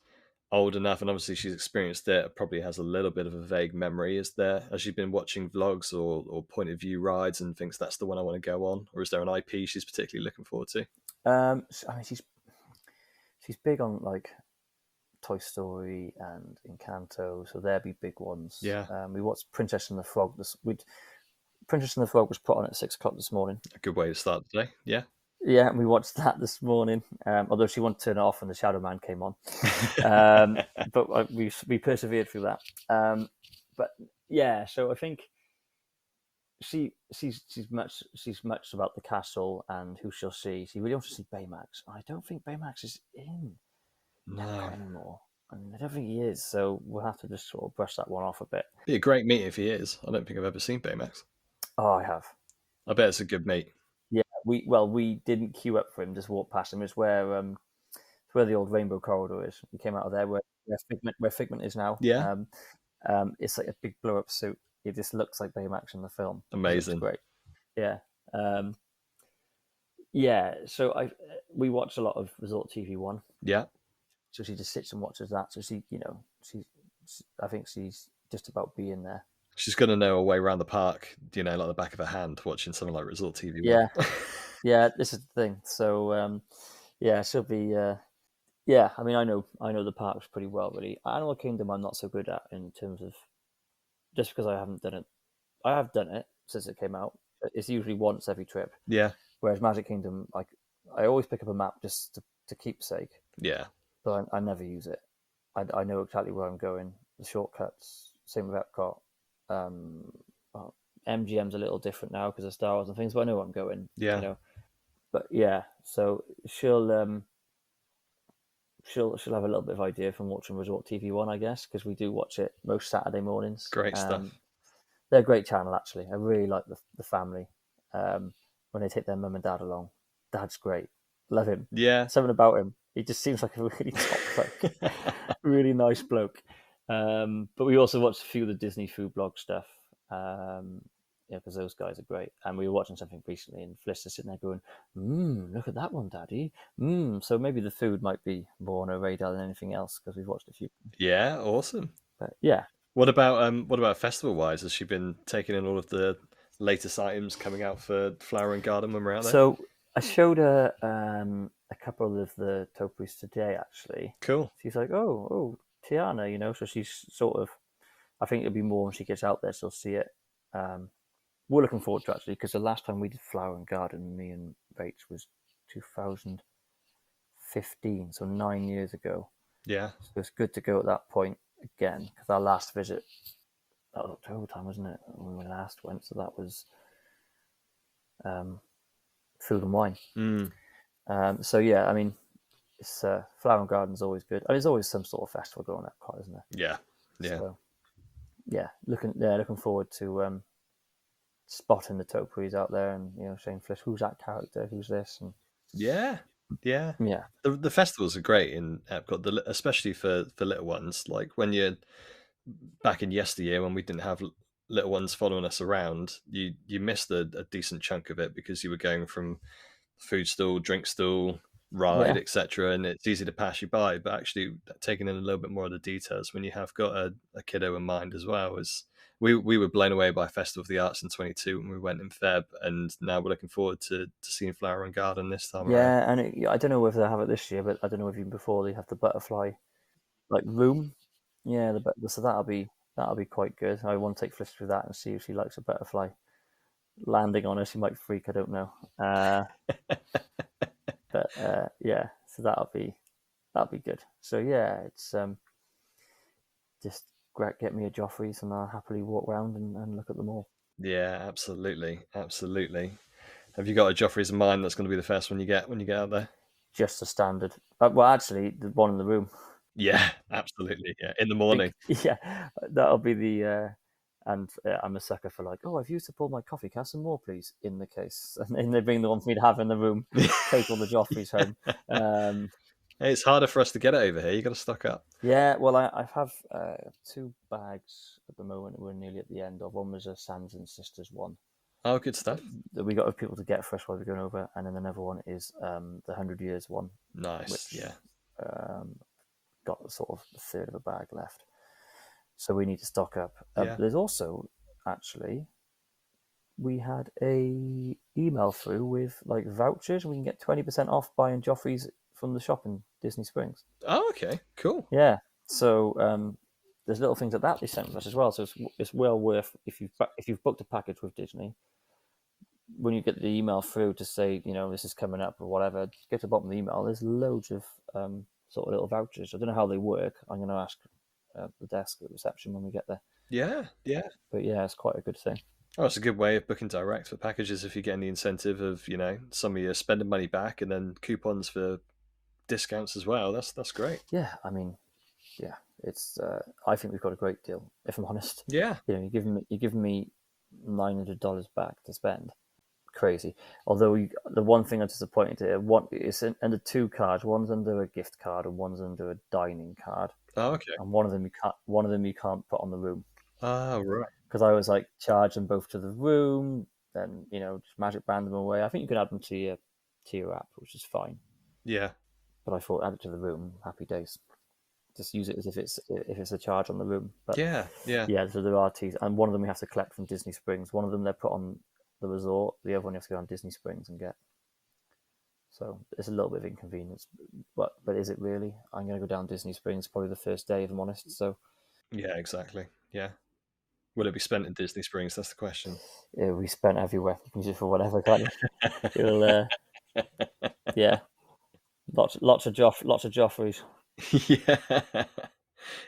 old enough and obviously she's experienced it, probably has a little bit of a vague memory. Has she been watching vlogs or point of view rides and thinks that's the one I want to go on, or is there an IP she's particularly looking forward to? I mean, she's big on like Toy Story and Encanto, so they'll be big ones. Yeah. We watched Princess and the Frog. Princess and the Frog was put on at 6:00 this morning. A good way to start the day. Yeah. Yeah, and we watched that this morning. Although she wanted to turn it off when the Shadow Man came on, but we persevered through that. But yeah, so I think she's much about the castle and who she'll see. She really wants to see Baymax. I don't think Baymax is in anymore. I don't think he is. So we'll have to just sort of brush that one off a bit. Be a great meet if he is. I don't think I've ever seen Baymax. Oh, I have. I bet it's a good meet. Yeah, we didn't queue up for him. Just walked past him. It's where the old Rainbow Corridor is. We came out of there where Figment is now. Yeah. It's like a big blow up suit. It just looks like Baymax in the film. Amazing. Great. Yeah. Yeah. So we watch a lot of Resort TV 1. Yeah. So she just sits and watches that. So I think she's just about being there. She's going to know her way around the park, like the back of her hand, watching something like Resort TV. Yeah. Yeah, this is the thing. So, yeah, she'll be... yeah, I mean, I know the parks pretty well, really. Animal Kingdom I'm not so good at in terms of... Just because I haven't done it. I have done it since it came out. It's usually once every trip. Yeah. Whereas Magic Kingdom, I always pick up a map just to keepsake. Yeah. But I never use it. I know exactly where I'm going. The shortcuts, same with Epcot. MGM's a little different now because of Star Wars and things, but I know where I'm going. Yeah. But yeah, so she'll have a little bit of idea from watching Resort TV 1, I guess, because we do watch it most Saturday mornings. Great stuff. They're a great channel, actually. I really like the family. When they take their mum and dad along, Dad's great. Love him. Yeah. Something about him. He just seems like a really top bloke. Really nice bloke. But we also watched a few of the Disney food blog stuff. Because those guys are great. And we were watching something recently, and Fliss is sitting there going, look at that one, Daddy. So maybe the food might be more on her radar than anything else because we've watched a few. Yeah, awesome. But yeah. What about festival-wise? Has she been taking in all of the latest items coming out for Flower and Garden when we're out there? So I showed her a couple of the topiaries today, actually. Cool. She's like, oh, Tiana, so she's sort of, I think it'll be more when she gets out there, she'll see it. We're looking forward to actually, because the last time we did Flower and Garden, me and Rach, was 2015, so 9 years ago. Yeah. So it's good to go at that point again, because our last visit, that was October time, wasn't it, when we last went, so that was Food and Wine. So yeah, I mean, it's Flower and Garden's always good. I mean, there's always some sort of festival going on at Epcot, isn't there? Yeah, yeah, So yeah, looking forward to spotting the topiaries out there, and saying, Flish, who's that character? Who's this? And yeah, yeah. yeah, The festivals are great in Epcot, especially for little ones. Like when you're back in yesteryear when we didn't have little ones following us around, you missed a decent chunk of it because you were going from food stall, drink stall, ride, yeah, etc., and it's easy to pass you by. But actually, taking in a little bit more of the details when you have got a kiddo in mind as well is. We were blown away by Festival of the Arts in 22 when we went in Feb, and now we're looking forward to seeing Flower and Garden this time around. yeah. And I don't know whether they have it this year, but I don't know if even before they have the butterfly like room. Yeah, so that'll be quite good. I want to take Flish through that and see if she likes a butterfly landing on her. She might freak. I don't know. But yeah, so that'll be good. So yeah, it's just get me a Joffrey's and I'll happily walk around and look at them all. Yeah, absolutely, absolutely. Have you got a Joffrey's in mind that's going to be the first one you get when you get out there? Just a standard. Well, actually, the one in the room. Yeah, absolutely. Yeah, in the morning. Yeah, that'll be the. And I'm a sucker for like, oh, I've used up all my coffee. Can I have some more, please? In the case, and then they bring the one for me to have in the room. Take all the Joffreys home. It's harder for us to get it over here. You got to stock up. Yeah, well, I have 2 bags at the moment. We're nearly at the end of. One was a Sands and Sisters one Oh, good stuff. that we got people to get for us while we're going over, and then another one is the 100 Years one, Nice. which Yeah. Got sort of a third of a bag left. So we need to stock up. Yeah. There's also actually we had a email through with like vouchers. We can get 20% off buying Joffrey's from the shop in Disney Springs. Oh, okay. Cool. Yeah. So there's little things like that they sent us as well. So it's well worth if you've booked a package with Disney. When you get the email through to say this is coming up or whatever, get to the bottom of the email. There's loads of sort of little vouchers. I don't know how they work. I'm going to ask the desk at reception when we get there. Yeah. Yeah. But yeah, it's quite a good thing. Oh, it's a good way of booking direct for packages if you're getting the incentive of some of your spending money back and then coupons for discounts as well. That's great. Yeah, I mean, yeah, it's. I think we've got a great deal. If I'm honest, Yeah. you're giving me $900 back to spend. Crazy. Although the one thing I'm disappointed here, one is under 2 cards. One's under a gift card and one's under a dining card. Oh, okay. And one of them you can't put on the room. Oh, right. Because I was like charge them both to the room, then just magic band them away. I think you can add them to your app, which is fine. Yeah. But I thought add it to the room, happy days. Just use it as if it's a charge on the room. But Yeah. Yeah. yeah, so there are teas, and one of them we have to collect from Disney Springs. One of them they're put on the resort. The other one you have to go on Disney Springs and get. So it's a little bit of inconvenience, but is it really? I'm going to go down Disney Springs probably the first day, if I'm honest. So Yeah, exactly. Yeah. Will it be spent in Disney Springs? That's the question. yeah, we spent everywhere. You can use it for whatever, can't you? It'll, yeah, lots of Joffreys. Yeah.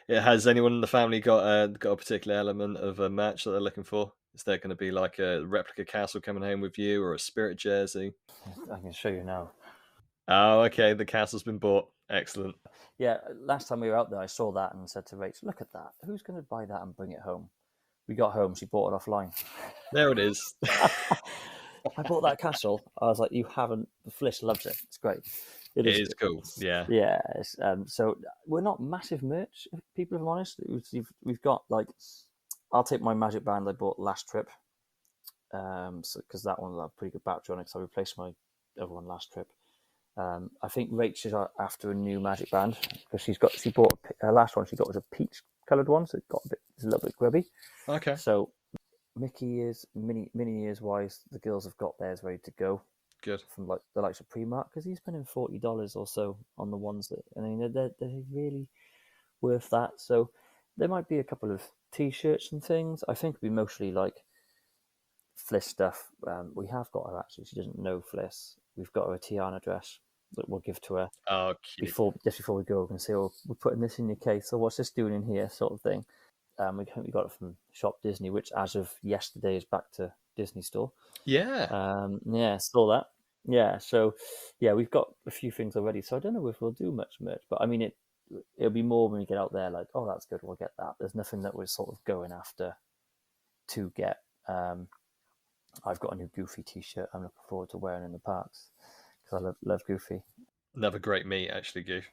Yeah. Has anyone in the family got a particular element of a match that they're looking for? Is there going to be like a replica castle coming home with you or a spirit jersey? I can show you now. Oh, okay. The castle's been bought. Excellent. Yeah, last time we were out there, I saw that and said to Rach, "Look at that! Who's going to buy that and bring it home?" We got home, she bought it offline. There it is. I bought that castle. I was like, "You haven't." Flish loves it. It's great. It is cool. Yeah. Yeah. So we're not massive merch people, if I'm honest. We've got like, I'll take my magic band I bought last trip. Because that one had a pretty good battery on it. So I replaced my other one last trip. I think Rach is after a new magic band because she bought her last one. She got was a peach coloured one, so it's a little bit grubby. Okay. So Mickey ears, mini ears wise, the girls have got theirs ready to go. Good. From like the likes of Primark, because he's spending $40 or so on the ones that they're really worth that. So there might be a couple of t-shirts and things. I think it'll be mostly like Fliss stuff. We have got her actually. She doesn't know Fliss. We've got her a Tiana dress that we'll give to her before we go. We can say, "Oh, we're putting this in your case. So what's this doing in here?" sort of thing. We got it from Shop Disney, which as of yesterday is back to Disney Store. Yeah. Yeah, saw that. Yeah, so yeah, we've got a few things already. So I don't know if we'll do much merch, but I mean, it'll be more when we get out there. Like, oh, that's good, we'll get that. There's nothing that we're sort of going after to get. I've got a new Goofy T-shirt. I'm looking forward to wearing in the parks because I love Goofy. Another great meet, actually, Goof.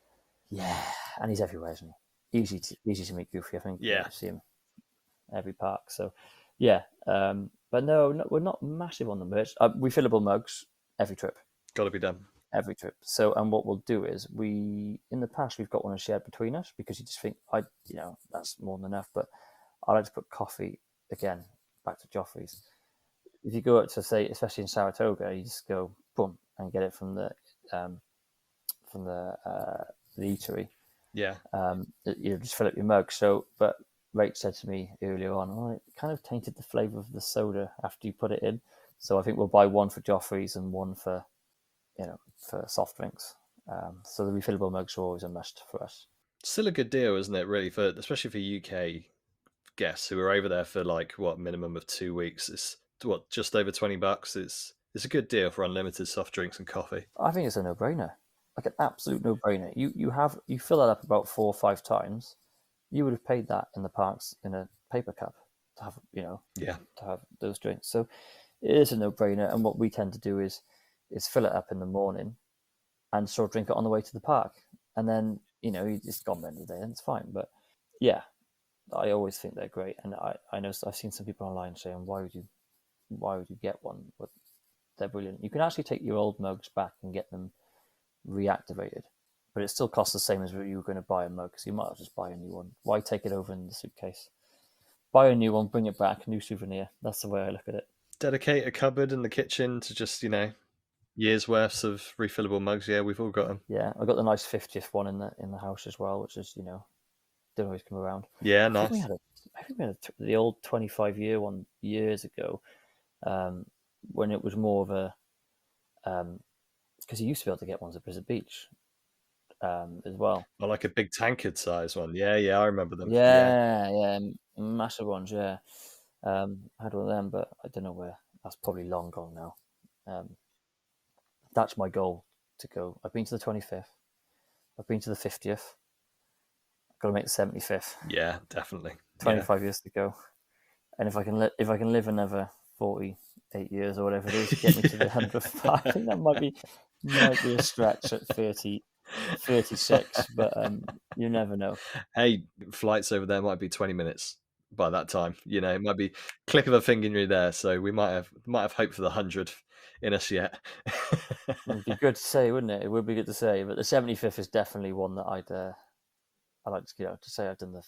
Yeah, and he's everywhere, isn't he? Easy to meet Goofy. I think Yeah, you see him every park. So yeah, but no, we're not massive on the merch. Refillable mugs every trip. got to be done. Every trip. So, and what we'll do is in the past, we've got one shared between us because you just think, that's more than enough. But I like to put coffee again, back to Joffrey's. If you go up to say, especially in Saratoga, you just go boom and get it um, the eatery. Yeah. You just fill up your mug. So, but Rach said to me earlier on, oh, it kind of tainted the flavour of the soda after you put it in. So I think we'll buy one for Joffrey's and one for for soft drinks. So the refillable mugs are always a must for us. Still a good deal, isn't it? Really, for especially for UK guests who are over there for like what minimum of 2 weeks. It's what just over $20. It's a good deal for unlimited soft drinks and coffee. I think it's a no-brainer, like an absolute no-brainer. You fill that up about 4 or 5 times. You would have paid that in the parks in a paper cup to have Yeah, to have those drinks. So it is a no-brainer. And what we tend to do is fill it up in the morning and sort of drink it on the way to the park, and then it's gone the end of the day, and it's fine. But yeah, I always think they're great, and I know I've seen some people online saying why would you get one? But they're brilliant. You can actually take your old mugs back and get them reactivated, but it still costs the same as if you were going to buy a mug. So you might as well just buy a new one. Why take it over in the suitcase? Buy a new one, bring it back, new souvenir. That's the way I look at it. dedicate a cupboard in the kitchen to just years worth of refillable mugs. Yeah, we've all got them. Yeah, I got the nice 50th one in the house as well, which is don't always come around. Yeah, I think we nice. had the old 25-year one years ago, um, when it was more of a because you used to be able to get ones at Blizzard Beach as well. I like a big tankard size one. Yeah, yeah, I remember them. Yeah, Yeah, massive ones. Yeah, I had one of them, but I don't know where. That's probably long gone now. Um, that's my goal to go. I've been to the 25th. I've been to the 50th. I've got to make the 75th. yeah, definitely. Yeah. 25 years to go. And if I can live another 48 years or whatever it is, get me to the 100th. I think that might be a stretch at 36, but you never know. Hey, flights over there might be 20 minutes by that time. It might be click of a finger and you're there. So we might have hope for the 100 in us yet. It'd be good to say, wouldn't it? It would be good to say, but the 75th is definitely one that I like to say I've done the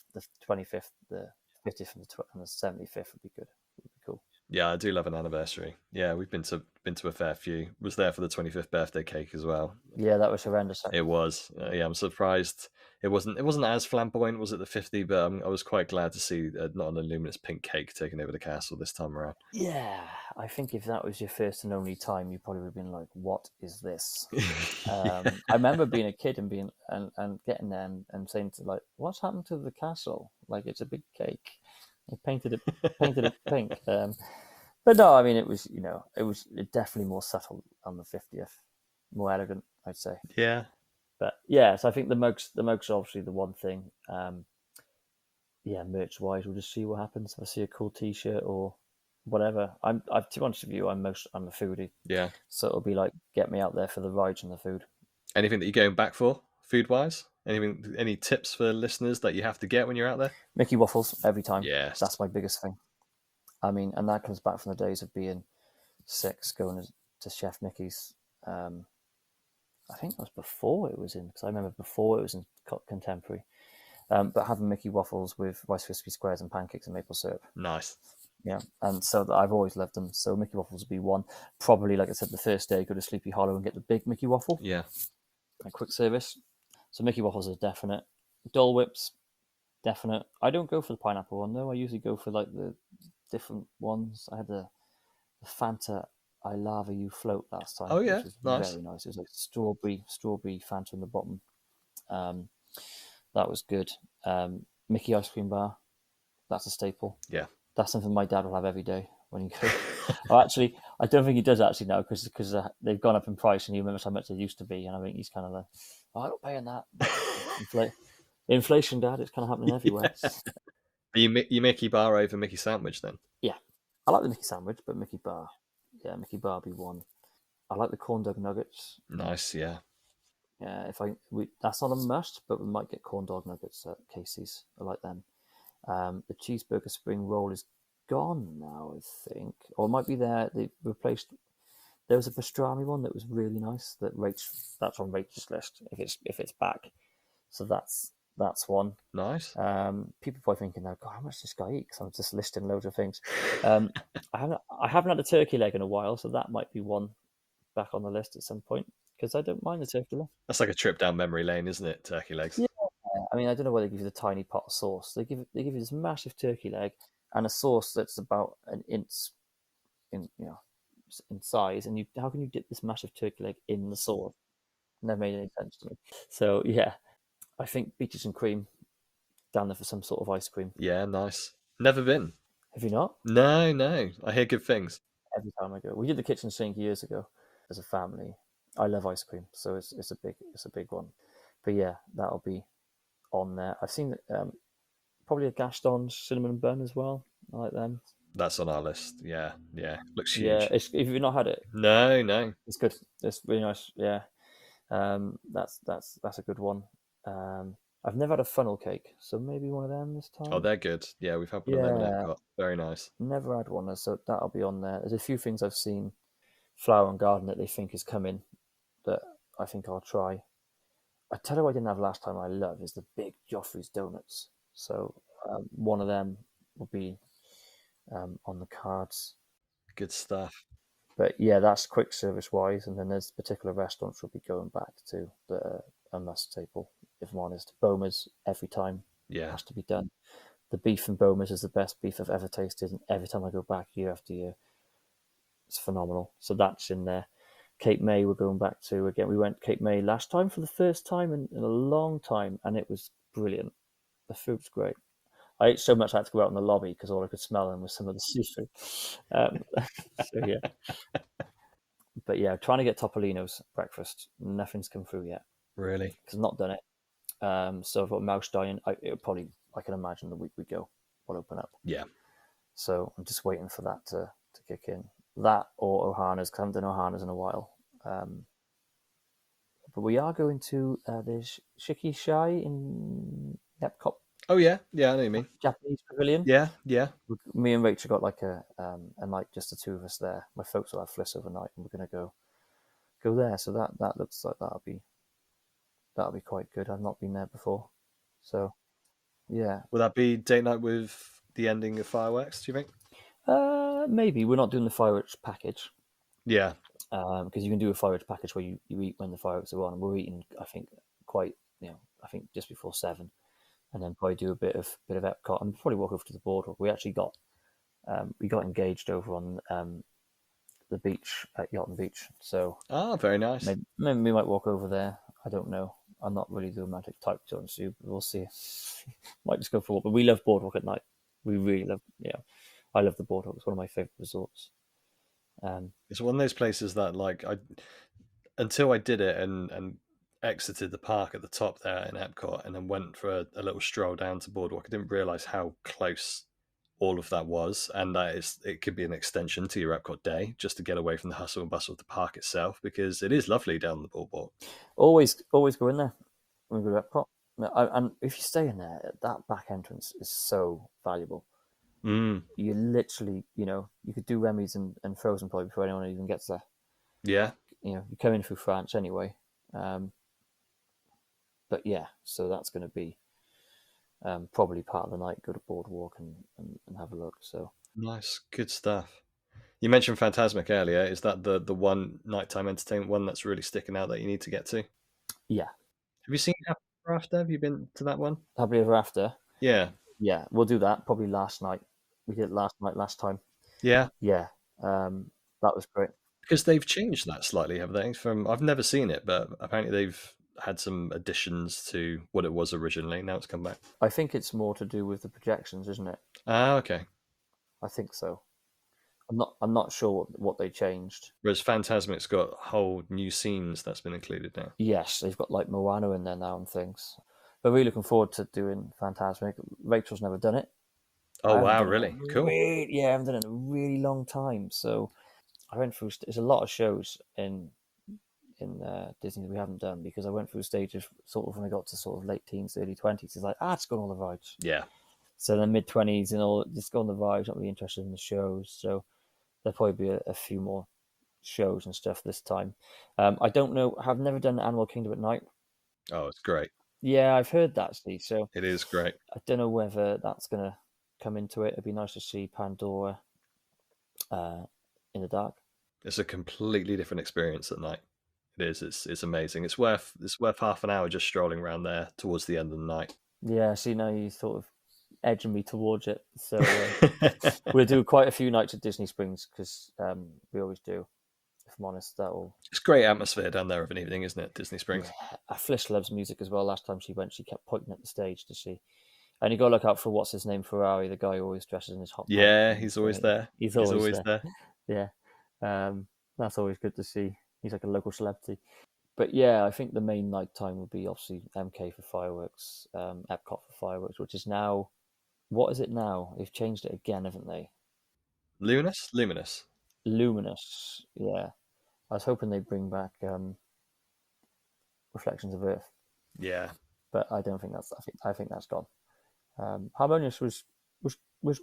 25th, the 50th, and the 75th would be good. Would be cool. Yeah, I do love an anniversary. Yeah, we've been to a fair few. Was there for the 25th birthday cake as well. Yeah, that was horrendous. It was. Yeah, I'm surprised it wasn't as flamboyant, was it, the 50? But I was quite glad to see not an luminous pink cake taking over the castle this time around. Yeah, I think if that was your first and only time, you probably would have been like, "What is this?" Yeah. I remember being a kid and being and getting there and saying to like, "What's happened to the castle? Like it's a big cake. They painted it pink." But no, I mean it was definitely more subtle on the 50th, more elegant, I'd say. Yeah. But yeah, so I think the mugs are obviously the one thing. Yeah, merch wise, we'll just see what happens. If I see a cool T-shirt or whatever. To be honest with you, I'm a foodie, Yeah. so it'll be like get me out there for the rides and the food. Anything that you're going back for, food wise? Any tips for listeners that you have to get when you're out there? Mickey waffles every time. Yes. That's my biggest thing. I mean, and that comes back from the days of being 6, going to Chef Mickey's. I think that was before it was in, because I remember before it was in Contemporary. But having Mickey waffles with Rice Krispie squares and pancakes and maple syrup. Nice. Yeah, and so I've always loved them. So Mickey waffles would be one. Probably, like I said, the first day, go to Sleepy Hollow and get the big Mickey waffle. Yeah. A quick service. So Mickey waffles is definite. Dole Whips, definite. I don't go for the pineapple one though. I usually go for like the different ones. I had the Fanta I Lava You float last time, Oh yeah, which was nice. very nice. It was like strawberry Fanta in the bottom. That was good. Mickey ice cream bar, that's a staple. Yeah. That's something my dad will have every day. when you go. Oh, actually, I don't think he does actually now because they've gone up in price, and you remember how much they used to be. And I think he's kind of like, oh, I'm not paying that. But inflation, Dad, it's kind of happening everywhere. Yeah. You Mickey Bar over Mickey Sandwich then? Yeah, I like the Mickey sandwich, but Mickey bar, yeah, Mickey bar be one. I like the corn dog nuggets. Nice, yeah. Yeah, that's not a must, but we might get corn dog nuggets at Casey's. I like them. The cheeseburger spring roll is gone now, I think, or it might be there. They replaced. There was a pastrami one that was really nice. That's on Rachel's list if it's back. So that's one. Nice. People probably thinking now, God, how much does this guy eat? Because I'm just listing loads of things. I haven't had a turkey leg in a while, so that might be one back on the list at some point because I don't mind the turkey leg. That's like a trip down memory lane, isn't it? Turkey legs. Yeah, I mean, I don't know why they give you the tiny pot of sauce. They give you this massive turkey leg and a sauce that's about an inch in size, and how can you dip this massive turkey leg in the sauce? Never made any sense to me. So yeah, I think beaches and cream down there for some sort of ice cream. Yeah, nice. Never been. Have you not? No. I hear good things. Every time I go, we did the kitchen sink years ago as a family. I love ice cream, so it's a big one. But yeah, that'll be on there. I've seen probably a Gaston's cinnamon bun as well. I like them. That's on our list. Yeah. Looks Yeah, huge. if you've not had it, No. it's good. It's really nice. Yeah, that's a good one. I've never had a funnel cake, so maybe one of them this Oh, time. they're good. Yeah, we've had one of them in Yeah, Epcot. Very nice. never had one, so that'll be on there. There's a few things I've seen Flower and Garden that they think is coming that I think I'll try. I tell you what I didn't have last time I love is the big Joffrey's donuts. So one of them will be on the cards. Good stuff. But yeah, that's quick service wise, and then there's particular restaurants we'll be going back to that are a must staple. If I'm honest, Boma's every time Yeah. has to be done. The beef in Boma's is the best beef I've ever tasted, and every time I go back year after year, it's phenomenal. So that's in there. Cape May we're going back to again. We went Cape May last time for the first time in a long time, and it was brilliant. The food's great. I ate so much I had to go out in the lobby because all I could smell them was some of the seafood. So yeah, but yeah, trying to get Topolino's breakfast. Nothing's come through yet Really? because I've not done it. So I've got mouse dying. I can imagine the week we go will open up. Yeah. So I'm just waiting for that to kick in. That or Ohana's, because I haven't done Ohana's in a while. But we are going to the Shiki Shai in Epcot Oh, yeah. Yeah, I know what you mean. Japanese Pavilion. Yeah. Me and Rachel got like a night, just the two of us there. My folks will have Fliss overnight, and we're going to go there. So that looks like that'll be quite good. I've not been there before, so yeah. Will that be date night with the ending of fireworks, do you think? Maybe we're not doing the fireworks package Yeah. because you can do a fireworks package where you eat when the fireworks are on. And we're eating, I think, I think just before 7, and then probably do a bit of Epcot and probably walk over to the boardwalk. We actually got engaged over on the beach at Yachting Beach, so Very nice. maybe we might walk over there. I don't know. I'm not really the romantic type, to honest with you, but we'll see. Might just go for a walk. But we love boardwalk at night. We really love. Yeah, I love the boardwalk. It's one of my favorite resorts. It's one of those places that, like, until I did it and exited the park at the top there in Epcot, and then went for a little stroll down to Boardwalk, I didn't realize how close all of that was, and that it could be an extension to your Epcot day just to get away from the hustle and bustle of the park itself, because it is lovely down the Boardwalk. Always go in there when we go to Epcot. And if you stay in there, that back entrance is so valuable. Mm. You literally, you could do Remy's and Frozen probably before anyone even gets there. Yeah. You come in through France anyway. But yeah, so that's going to be probably part of the night. Go to Boardwalk and have a look. So Nice, good stuff. You mentioned Phantasmic earlier. Is that the one nighttime entertainment one that's really sticking out that you need to get to? yeah, Have you seen Happy Ever After? Have you been to that one? Happily Ever After. Yeah. Yeah, we'll do that probably last night. We did it last night, last time. Yeah. Yeah, that was great. Because they've changed that slightly, have they? I've never seen it, but apparently they've had some additions to what it was originally. Now it's come back. I think it's more to do with the projections, isn't it? Okay. I think so. I'm not sure what they changed. Whereas Phantasmic's got whole new scenes that's been included now. Yes, they've got like Moana in there now and things. But really looking forward to doing Phantasmic. Rachel's never done it. Oh I haven't wow, done it in a really? Cool. I haven't done it in a really long time. So I went through. There's a lot of shows in Disney we haven't done because I went through stages sort of when I got to sort of late teens, early 20s. It's like just go on all the rides. Yeah. So then mid 20s and all, just go on the rides. Not really interested in the shows. So there'll probably be a few more shows and stuff this time. I don't know. I've never done Animal Kingdom at night. Oh, it's great. Yeah, I've heard that, Steve. So It is great. I don't know whether that's gonna come into it. It'd be nice to see Pandora uh, in the dark. It's a completely different experience at night. It is. It's amazing. It's worth half an hour just strolling around there towards the end of the night. Yeah, see now you sort of edging me towards it. So we'll do quite a few nights at Disney Springs because we always do. If I'm honest, that'll. It's great atmosphere down there of an evening, isn't it? Disney Springs. Yeah, Flish loves music as well. Last time she went, she kept pointing at the stage to see. And you got to look out for what's his name, Ferrari, the guy who always dresses in his hot pants. Yeah, he's always there. He's always there. Yeah, that's always good to see. He's like a local celebrity. But yeah, I think the main night time would be obviously MK for fireworks, Epcot for fireworks, which is now, what is it now? They've changed it again, haven't they? Luminous. Luminous. Yeah, I was hoping they'd bring back Reflections of Earth, Yeah. but I don't think that's. I think that's gone. Harmonious was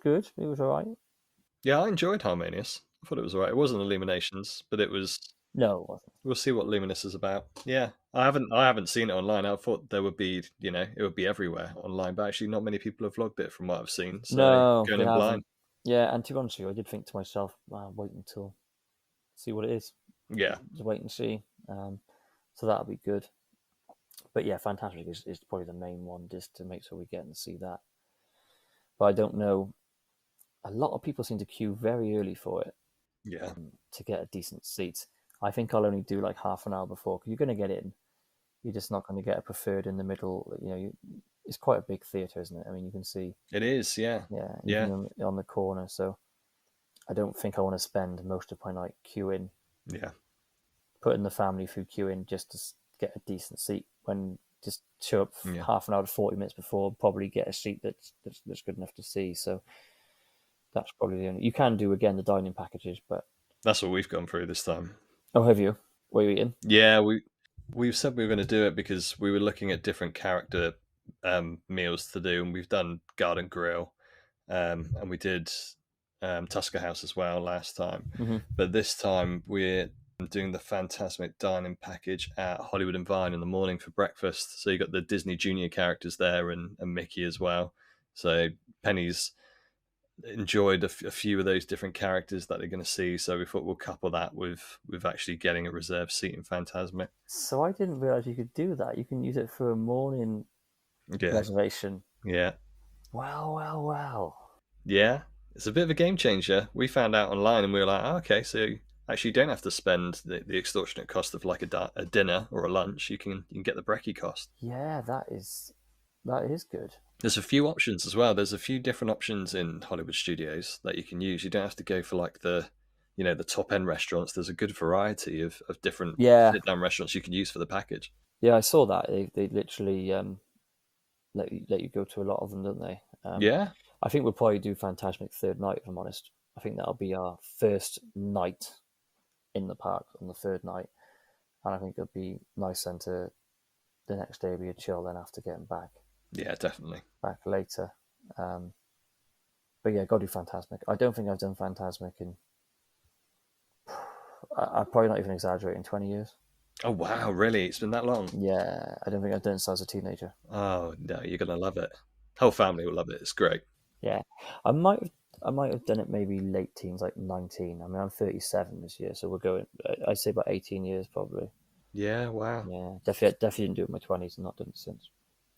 good. It was all right. Yeah, I enjoyed Harmonious. I thought it was alright. It wasn't Illuminations, but it was. No, it wasn't. We'll see what Luminous is about. Yeah, I haven't seen it online. I thought there would be, it would be everywhere online, but actually, not many people have vlogged it from what I've seen. So No, going they in blind. haven't. Yeah, and to be honest with you, I did think to myself, wait until see what it is. Yeah, Just wait and see. So that'll be good. But yeah, Fantastic is probably the main one, just to make sure we get and see that. But I don't know. A lot of people seem to queue very early for it yeah, to get a decent seat. I think I'll only do like half an hour before because you're going to get in. You're just not going to get a preferred in the middle. It's quite a big theatre, isn't it? I mean, you can see, it is. Yeah, yeah, yeah, even on the corner. So I don't think I want to spend most of my night queuing, yeah, putting the family food queue in just to get a decent seat when just show up yeah. half an hour to 40 minutes before, probably get a seat that's good enough to see. So that's probably the only. You can do again the dining packages, but That's what we've gone through this time. oh, have you? What are you eating? Yeah, we've said we were going to do it because we were looking at different character meals to do, and we've done Garden Grill, and we did Tusker House as well last time. Mm-hmm. But this time we're doing the Fantasmic dining package at Hollywood and Vine in the morning for breakfast. So you got the Disney Junior characters there and Mickey as well. So Penny's enjoyed a few of those different characters that they're going to see. So we thought we'll couple that with actually getting a reserved seat in Fantasmic. So I didn't realize you could do that. You can use it for a morning Yeah, reservation. yeah, Wow. yeah. It's a bit of a game changer. We found out online and we were like, okay, so actually you don't have to spend the extortionate cost of like a dinner or a lunch. You can get the brekkie cost. Yeah, that is good. There's a few options as well. There's a few different options in Hollywood studios that you can use. You don't have to go for like the top end restaurants. There's a good variety of different sit down restaurants you can use for the package. Yeah, I saw that. They literally let you go to a lot of them, don't they? Yeah. I think we'll probably do Fantasmic third night, if I'm honest. I think that'll be our first night in the park on the third night. And I think it'll be nice then to the next day be a chill then after getting back. Yeah, definitely. Back later. But yeah, gotta do Fantasmic. I don't think I've done Fantasmic in I'm probably not even exaggerating, 20 years. Oh wow, really? It's been that long? Yeah, I don't think I've done it since I was a teenager. Oh no, you're gonna love it. Whole family will love it. It's great. Yeah, I might have done it maybe late teens, like 19. I mean, I'm 37 this year, so we're going. I'd say about 18 years probably. Yeah, wow. Yeah, definitely didn't do it in my 20s and not done it since.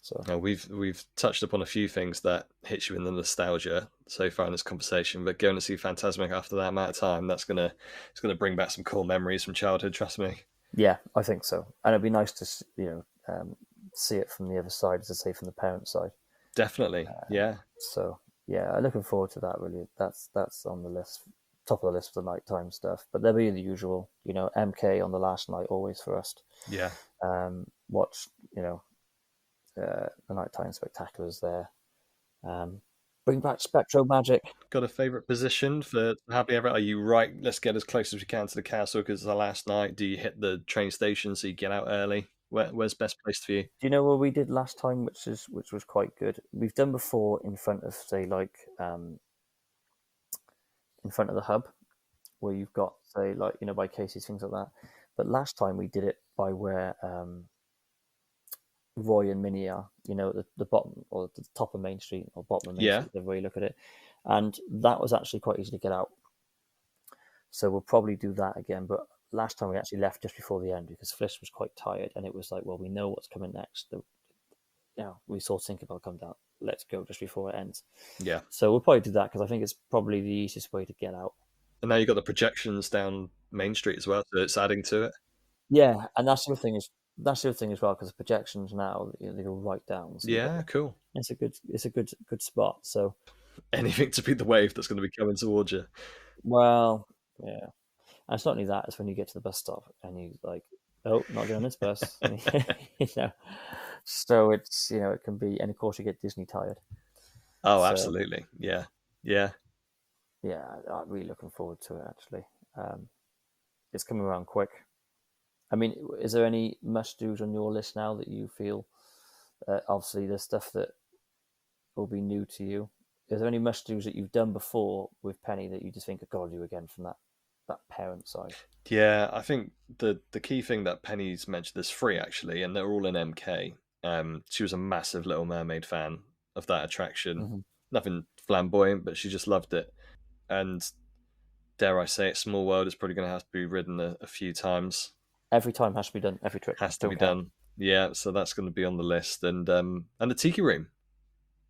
So we've touched upon a few things that hit you in the nostalgia so far in this conversation, but going to see Fantasmic after that amount of time, it's gonna bring back some cool memories from childhood. Trust me. Yeah, I think so, and it'd be nice to see it from the other side, as I say, from the parent side. Definitely, yeah. So yeah, I'm looking forward to that. Really, that's on the list, top of the list for the nighttime stuff. But there'll be the usual, MK on the last night always for us. Yeah. Watch, the nighttime spectaculars there. Bring back Spectro Magic. Got a favourite position for happily ever? Are you right? Let's get as close as we can to the castle because it's the last night. Do you hit the train station so you get out early? Where's best placed for you? Do you know what we did last time, which was quite good? We've done before in front of, say, like in front of the hub, where you've got, say, like by Casey's, things like that. But last time we did it by where Roy and Minnie are, at the bottom or the top of Main Street or bottom of Main Yeah. Street, the way you look at it. And that was actually quite easy to get out. So we'll probably do that again. But last time we actually left just before the end because Fliss was quite tired, and it was like, well, we know what's coming next. We saw Tinkerbell come down. Let's go just before it ends. Yeah. So we'll probably do that because I think it's probably the easiest way to get out. And now you've got the projections down Main Street as well, so it's adding to it. Yeah, and that's the other thing as well because the projections now they go right down. So Yeah, cool. It's a good spot. So anything to beat the wave that's going to be coming towards you. Well, yeah. And it's not only that, it's when you get to the bus stop and you like, oh, not getting on this bus. So it's, it can be, and of course you get Disney tired. Oh, So, absolutely. Yeah. Yeah. Yeah, I'm really looking forward to it, actually. It's coming around quick. I mean, is there any must-dos on your list now that you feel, obviously there's stuff that will be new to you. Is there any must-dos that you've done before with Penny that you just think, I've got to do again from that parent side? Yeah, I think the key thing that Penny's mentioned, there's three actually, and they're all in MK. She was a massive Little Mermaid fan of that attraction. Mm-hmm. Nothing flamboyant, but she just loved it. And dare I say it, Small World is probably going to have to be ridden a few times. Every time has to be done. Every trip has to be done. Yeah, so that's going to be on the list. And the Tiki Room.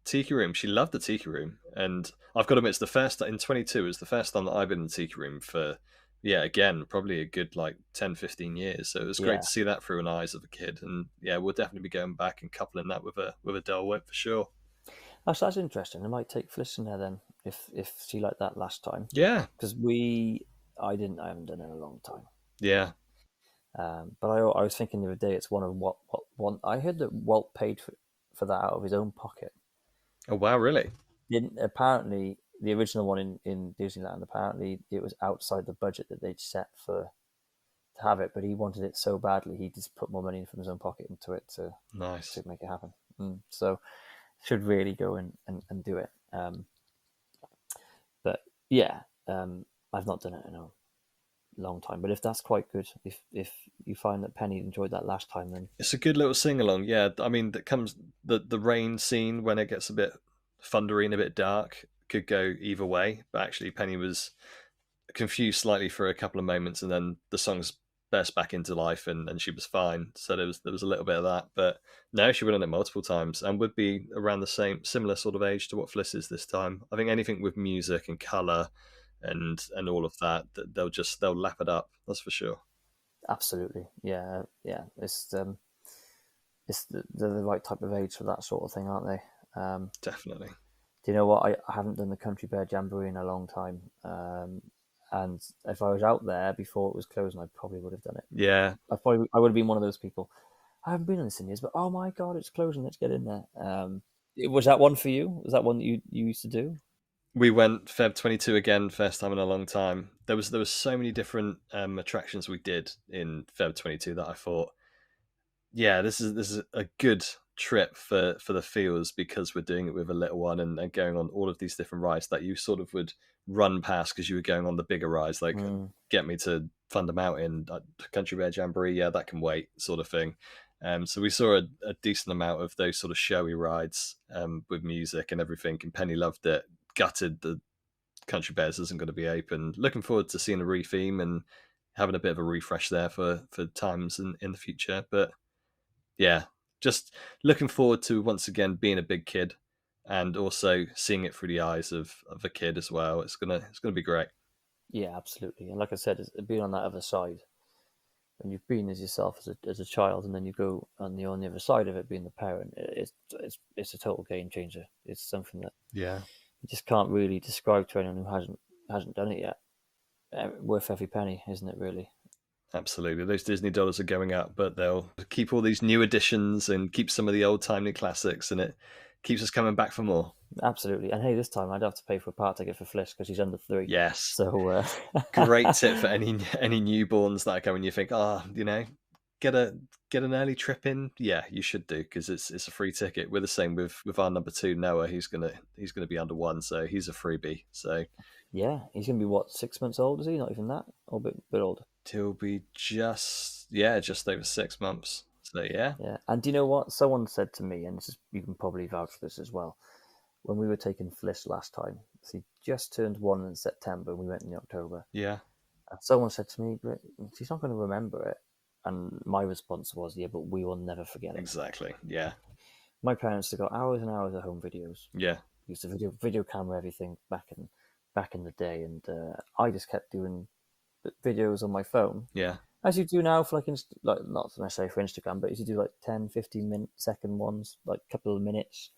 Tiki Room. She loved the Tiki Room, and I've got to admit, it's the first in 22. It's the first time that I've been in the Tiki Room for, again, probably a good 10, 15 years. So it was great to see that through an eyes of a kid, and we'll definitely be going back and coupling that with a Dole Whip for sure. Oh, so that's interesting. I might take Fliss in there then if she liked that last time. Yeah, because I haven't done it in a long time. Yeah. But I was thinking the other day, it's what I heard that Walt paid for that out of his own pocket. Oh wow, really? Apparently, the original one in Disneyland, apparently it was outside the budget that they'd set to have it, but he wanted it so badly he just put more money from his own pocket into it to make it happen. So should really go and do it. But yeah, I've not done it in a long time, but if that's quite good, if you find that Penny enjoyed that last time, then it's a good little sing along. Yeah, I mean, that comes the rain scene when it gets a bit thundery and a bit dark could go either way, but actually Penny was confused slightly for a couple of moments, and then the songs burst back into life, and she was fine. So there was a little bit of that, but no, she went on it multiple times and would be around the similar sort of age to what Fliss is this time. I think anything with music and color and all of that they'll lap it up. That's for sure. Absolutely, yeah. It's the right type of age for that sort of thing, aren't they? Definitely. Do you know what? I haven't done the Country Bear Jamboree in a long time, and if I was out there before it was closing, I probably would have done it. Yeah, I would have been one of those people. I haven't been on this in years, but oh my god, it's closing! Let's get in there. Was that one for you? Was that one that you used to do? We went Feb 22 again, first time in a long time. There was so many different attractions we did in Feb 22 that I thought, yeah, this is a good trip for the feels because we're doing it with a little one and going on all of these different rides that you sort of would run past because you were going on the bigger rides, like Get Me to Thunder Mountain, Country Bear Jamboree, yeah, that can wait, sort of thing. So we saw a decent amount of those sort of showy rides with music and everything, and Penny loved it. Gutted the Country Bears isn't going to be open. Looking forward to seeing a retheme and having a bit of a refresh there for times in the future. But yeah, just looking forward to once again being a big kid and also seeing it through the eyes of a kid as well. It's gonna be great. Yeah, absolutely. And like I said, being on that other side, when you've been as yourself as a child, and then you go on the other side of it, being the parent, it's a total game changer. It's something that Yeah, you just can't really describe to anyone who hasn't done it yet. worth every penny, isn't it? Really. Absolutely. Those Disney dollars are going up, but they'll keep all these new additions and keep some of the old timey classics, and it keeps us coming back for more. Absolutely. And hey, this time I'd have to pay for a park ticket for Fliss because she's under 3. Yes. So Great tip for any newborns that go and you think, get an early trip in. Yeah, you should do, because it's a free ticket. We're the same with our number 2 Noah. He's gonna be under 1, so he's a freebie. So yeah, he's gonna be what, 6 months old? Is he? Not even that, or a bit older. he'll be just over 6 months. So yeah, Yeah. And do you know what? Someone said to me, and this is, you can probably vouch for this as well. When we were taking Fliss last time, so he just turned 1 in September. We went in October. yeah, And someone said to me, "But she's not going to remember it." And my response was, "Yeah, but we will never forget it." exactly. Yeah, My parents have got hours and hours of home videos. yeah, Used to video camera everything back in the day, and I just kept doing videos on my phone, yeah, as you do now for like not necessarily for Instagram, but as you do like 10, 15 second ones, like a couple of minutes.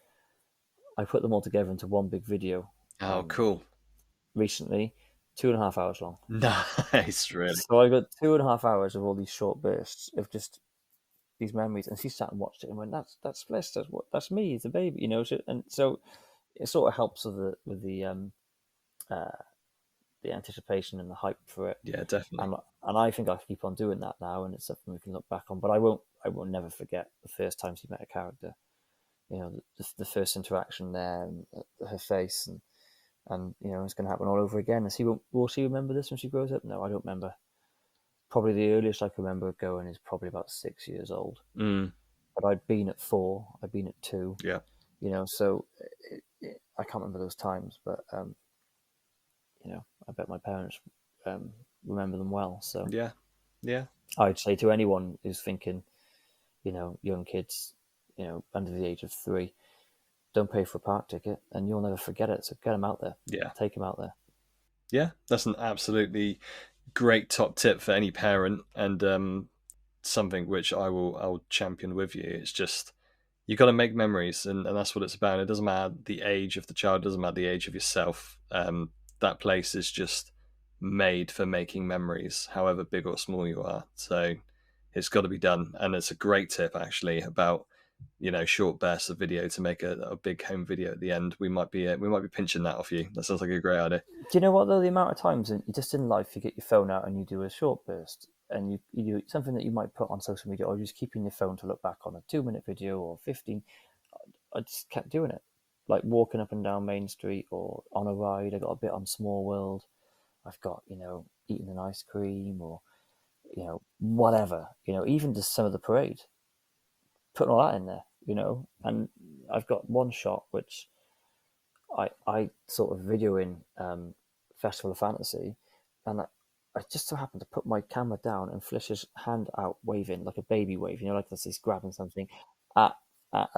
I put them all together into one big video oh, cool. recently, 2.5 hours long. Nice, really. So I got 2.5 hours of all these short bursts of just these memories, and she sat and watched it and went, "That's Bliss. That's me. It's a baby, you know." And so it sort of helps uh, the anticipation and the hype for it. Yeah, definitely. And I think I can keep on doing that now, and it's something we can look back on. But I will never forget the first time she met a character. You know, the first interaction there, and her face, and you know, it's going to happen all over again. And will she remember this when she grows up? No, I don't remember. Probably the earliest I can remember going is probably about 6 years old. Mm, But I'd been at 4, I'd been at 2, yeah, you know, so I can't remember those times, but you know, I bet my parents remember them well. So yeah, yeah, I'd say to anyone who's thinking, you know, young kids, you know, under the age of 3, don't pay for a park ticket, and you'll never forget it. So get them out there, yeah, take them out there. yeah. That's an absolutely great top tip for any parent, and something which I'll champion with you. It's just, you got to make memories, and that's what it's about. It doesn't matter the age of the child, it doesn't matter the age of yourself. That place is just made for making memories, however big or small you are. So it's got to be done, and it's a great tip actually about, short bursts of video to make a big home video at the end. We might be pinching that off you. That sounds like a great idea. Do you know what though? The amount of times just in life you get your phone out and you do a short burst, and you do something that you might put on social media, or just keeping your phone to look back on a 2 minute video or 15. I just kept doing it, like walking up and down Main Street or on a ride. I got a bit on Small World. I've got, you know, eating an ice cream, or you know, whatever, you know, even just some of the parade, putting all that in there, you know. And I've got one shot which I sort of video in Festival of Fantasy, and I just so happened to put my camera down, and Flish's hand out waving like a baby wave, you know, like this, he's grabbing something at, at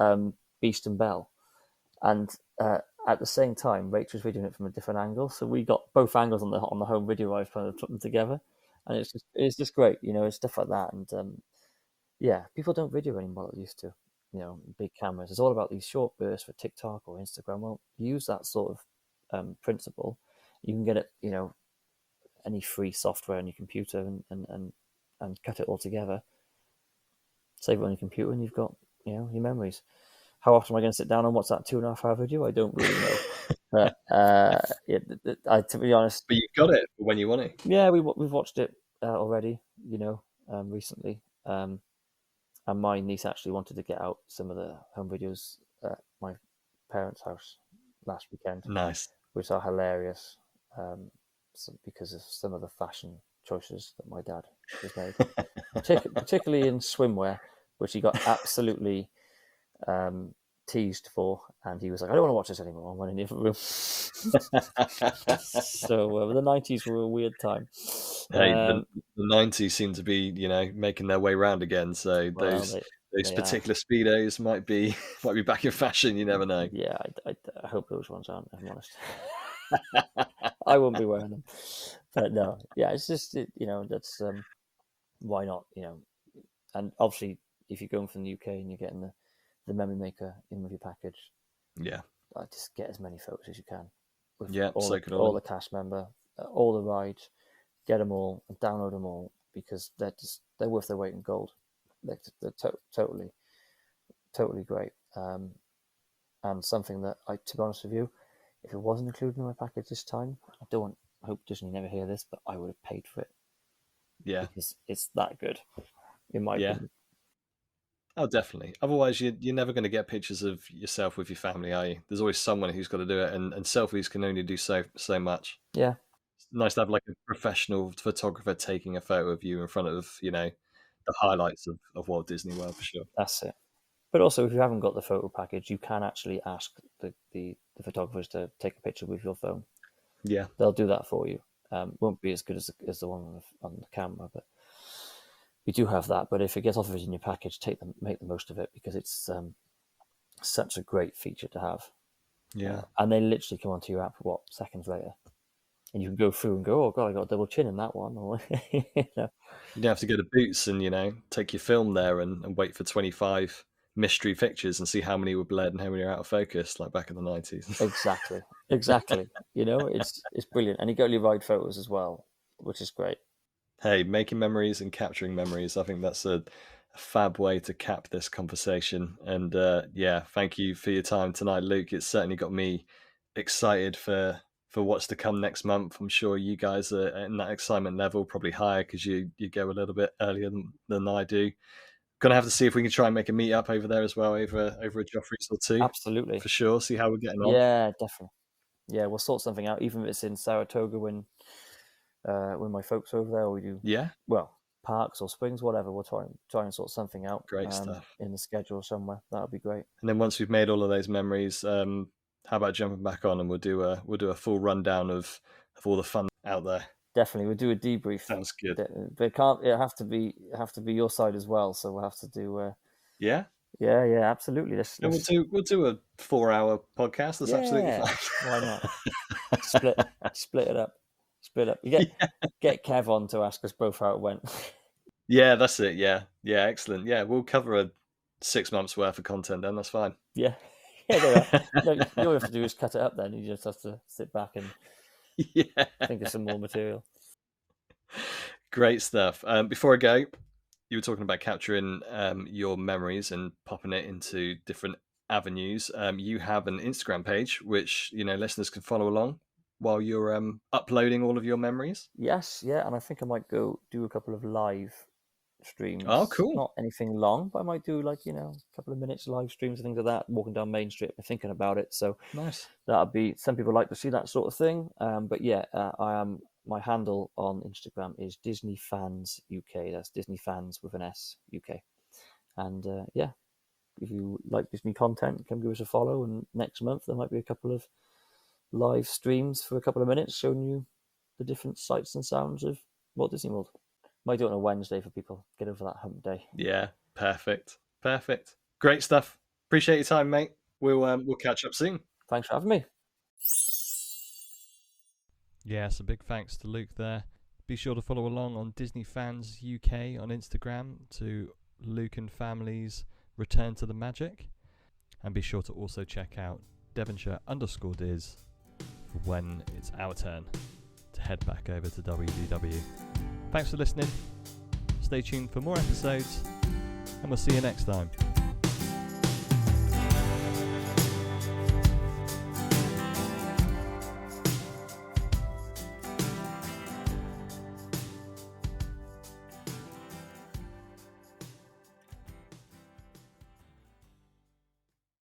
Beast and Belle, and at the same time, Rachel's videoing it from a different angle, so we got both angles on the home video. I've kind of put them together, and it's just great, you know, it's stuff like that. And yeah, people don't video anymore like they used to. You know, big cameras. It's all about these short bursts for TikTok or Instagram. Well, use that sort of principle. You can get it, you know, any free software on your computer, and cut it all together. Save it on your computer, and you've got, you know, your memories. How often am I going to sit down and watch that 2.5 hour video? I don't really know. But yeah, to be honest, But you got it when you want it. yeah, we've watched it already. You know, recently. And my niece actually wanted to get out some of the home videos at my parents' house last weekend, Nice. which are hilarious, because of some of the fashion choices that my dad has made, particularly in swimwear, which he got absolutely teased for, and he was like, "I don't want to watch this anymore. I want in the other room." So the 90s were a weird time. Hey, the 90s seem to be, making their way round again. So Well, those they are. particular speedos might be might be back in fashion. You never know. Yeah, I hope those ones aren't, if I'm honest. I won't be wearing them. But no, yeah, it's just, you know, that's why not, you know. And obviously, if you're going from the UK and you're getting the memory maker in with your package, Yeah, just get as many photos as you can with yeah. all So could all I. the cast member, all the rides, get them all and download them all, because they're worth their weight in gold. They're totally great. And something that to be honest with you, if it wasn't included in my package this time, I hope Disney never hear this, but I would have paid for it. Yeah. Because it's that good, in my opinion. Oh, definitely. Otherwise, you're never going to get pictures of yourself with your family, are you? There's always someone who's got to do it, and selfies can only do so much. Yeah. It's nice to have like a professional photographer taking a photo of you in front of, the highlights of Walt Disney World, for sure. That's it. But also, if you haven't got the photo package, you can actually ask the photographers to take a picture with your phone. Yeah. They'll do that for you. Won't be as good as the one on the camera, but we do have that. But if it gets offered in your package, make the most of it, because it's such a great feature to have. Yeah. And they literally come onto your app, seconds later. And you can go through and go, oh God, I got a double chin in that one. Or, You don't have to go to Boots and, take your film there and wait for 25 mystery pictures and see how many were blurred and how many are out of focus, like back in the 90s. Exactly. It's brilliant. And you got your ride photos as well, which is great. Hey, making memories and capturing memories. I think that's a fab way to cap this conversation. And thank you for your time tonight, Luke. It's certainly got me excited for what's to come next month. I'm sure you guys are in that excitement level, probably higher because you go a little bit earlier than I do. Gonna have to see if we can try and make a meet up over there as well, over a Joffrey's or two. Absolutely. For sure. See how we're getting on. Yeah, definitely. Yeah, we'll sort something out, even if it's in Saratoga when my folks are over there, or we do parks or springs, whatever. We'll try and sort something out. Great stuff in the schedule somewhere. That would be great. And then once we've made all of those memories, how about jumping back on and we'll do a full rundown of all the fun out there. Definitely, we'll do a debrief. Sounds good. But it have to be your side as well. So we'll have to do. Yeah, absolutely. We'll do a 4-hour podcast. That's absolutely fine. Why not? Split it up. You get Kev on to ask us both how it went. Yeah, that's it. Yeah, excellent. Yeah, we'll cover a 6 months worth of content then. That's fine. Yeah. No, all you have to do is cut it up then. You just have to sit back and think of some more material. Great stuff. Before I go, you were talking about capturing your memories and popping it into different avenues. You have an Instagram page which listeners can follow along while you're uploading all of your memories. Yes, and I think I might go do a couple of live streams. Oh, cool. Not anything long, but I might do a couple of minutes live streams and things like that, walking down Main Street and thinking about it. So nice. That'll be, some people like to see that sort of thing. But my handle on Instagram is Disney Fans UK. That's Disney Fans with an S UK. And if you like Disney content, come give us a follow. And next month there might be a couple of live streams for a couple of minutes showing you the different sights and sounds of Walt Disney World. Might do it on a Wednesday for people. Get over that hump day. Yeah, perfect. Great stuff. Appreciate your time, mate. We'll catch up soon. Thanks for having me. Yeah, so big thanks to Luke there. Be sure to follow along on Disney Fans UK on Instagram to Luke and family's Return to the Magic. And be sure to also check out Devonshire_Diz for when it's our turn to head back over to WDW. Thanks for listening. Stay tuned for more episodes, and we'll see you next time.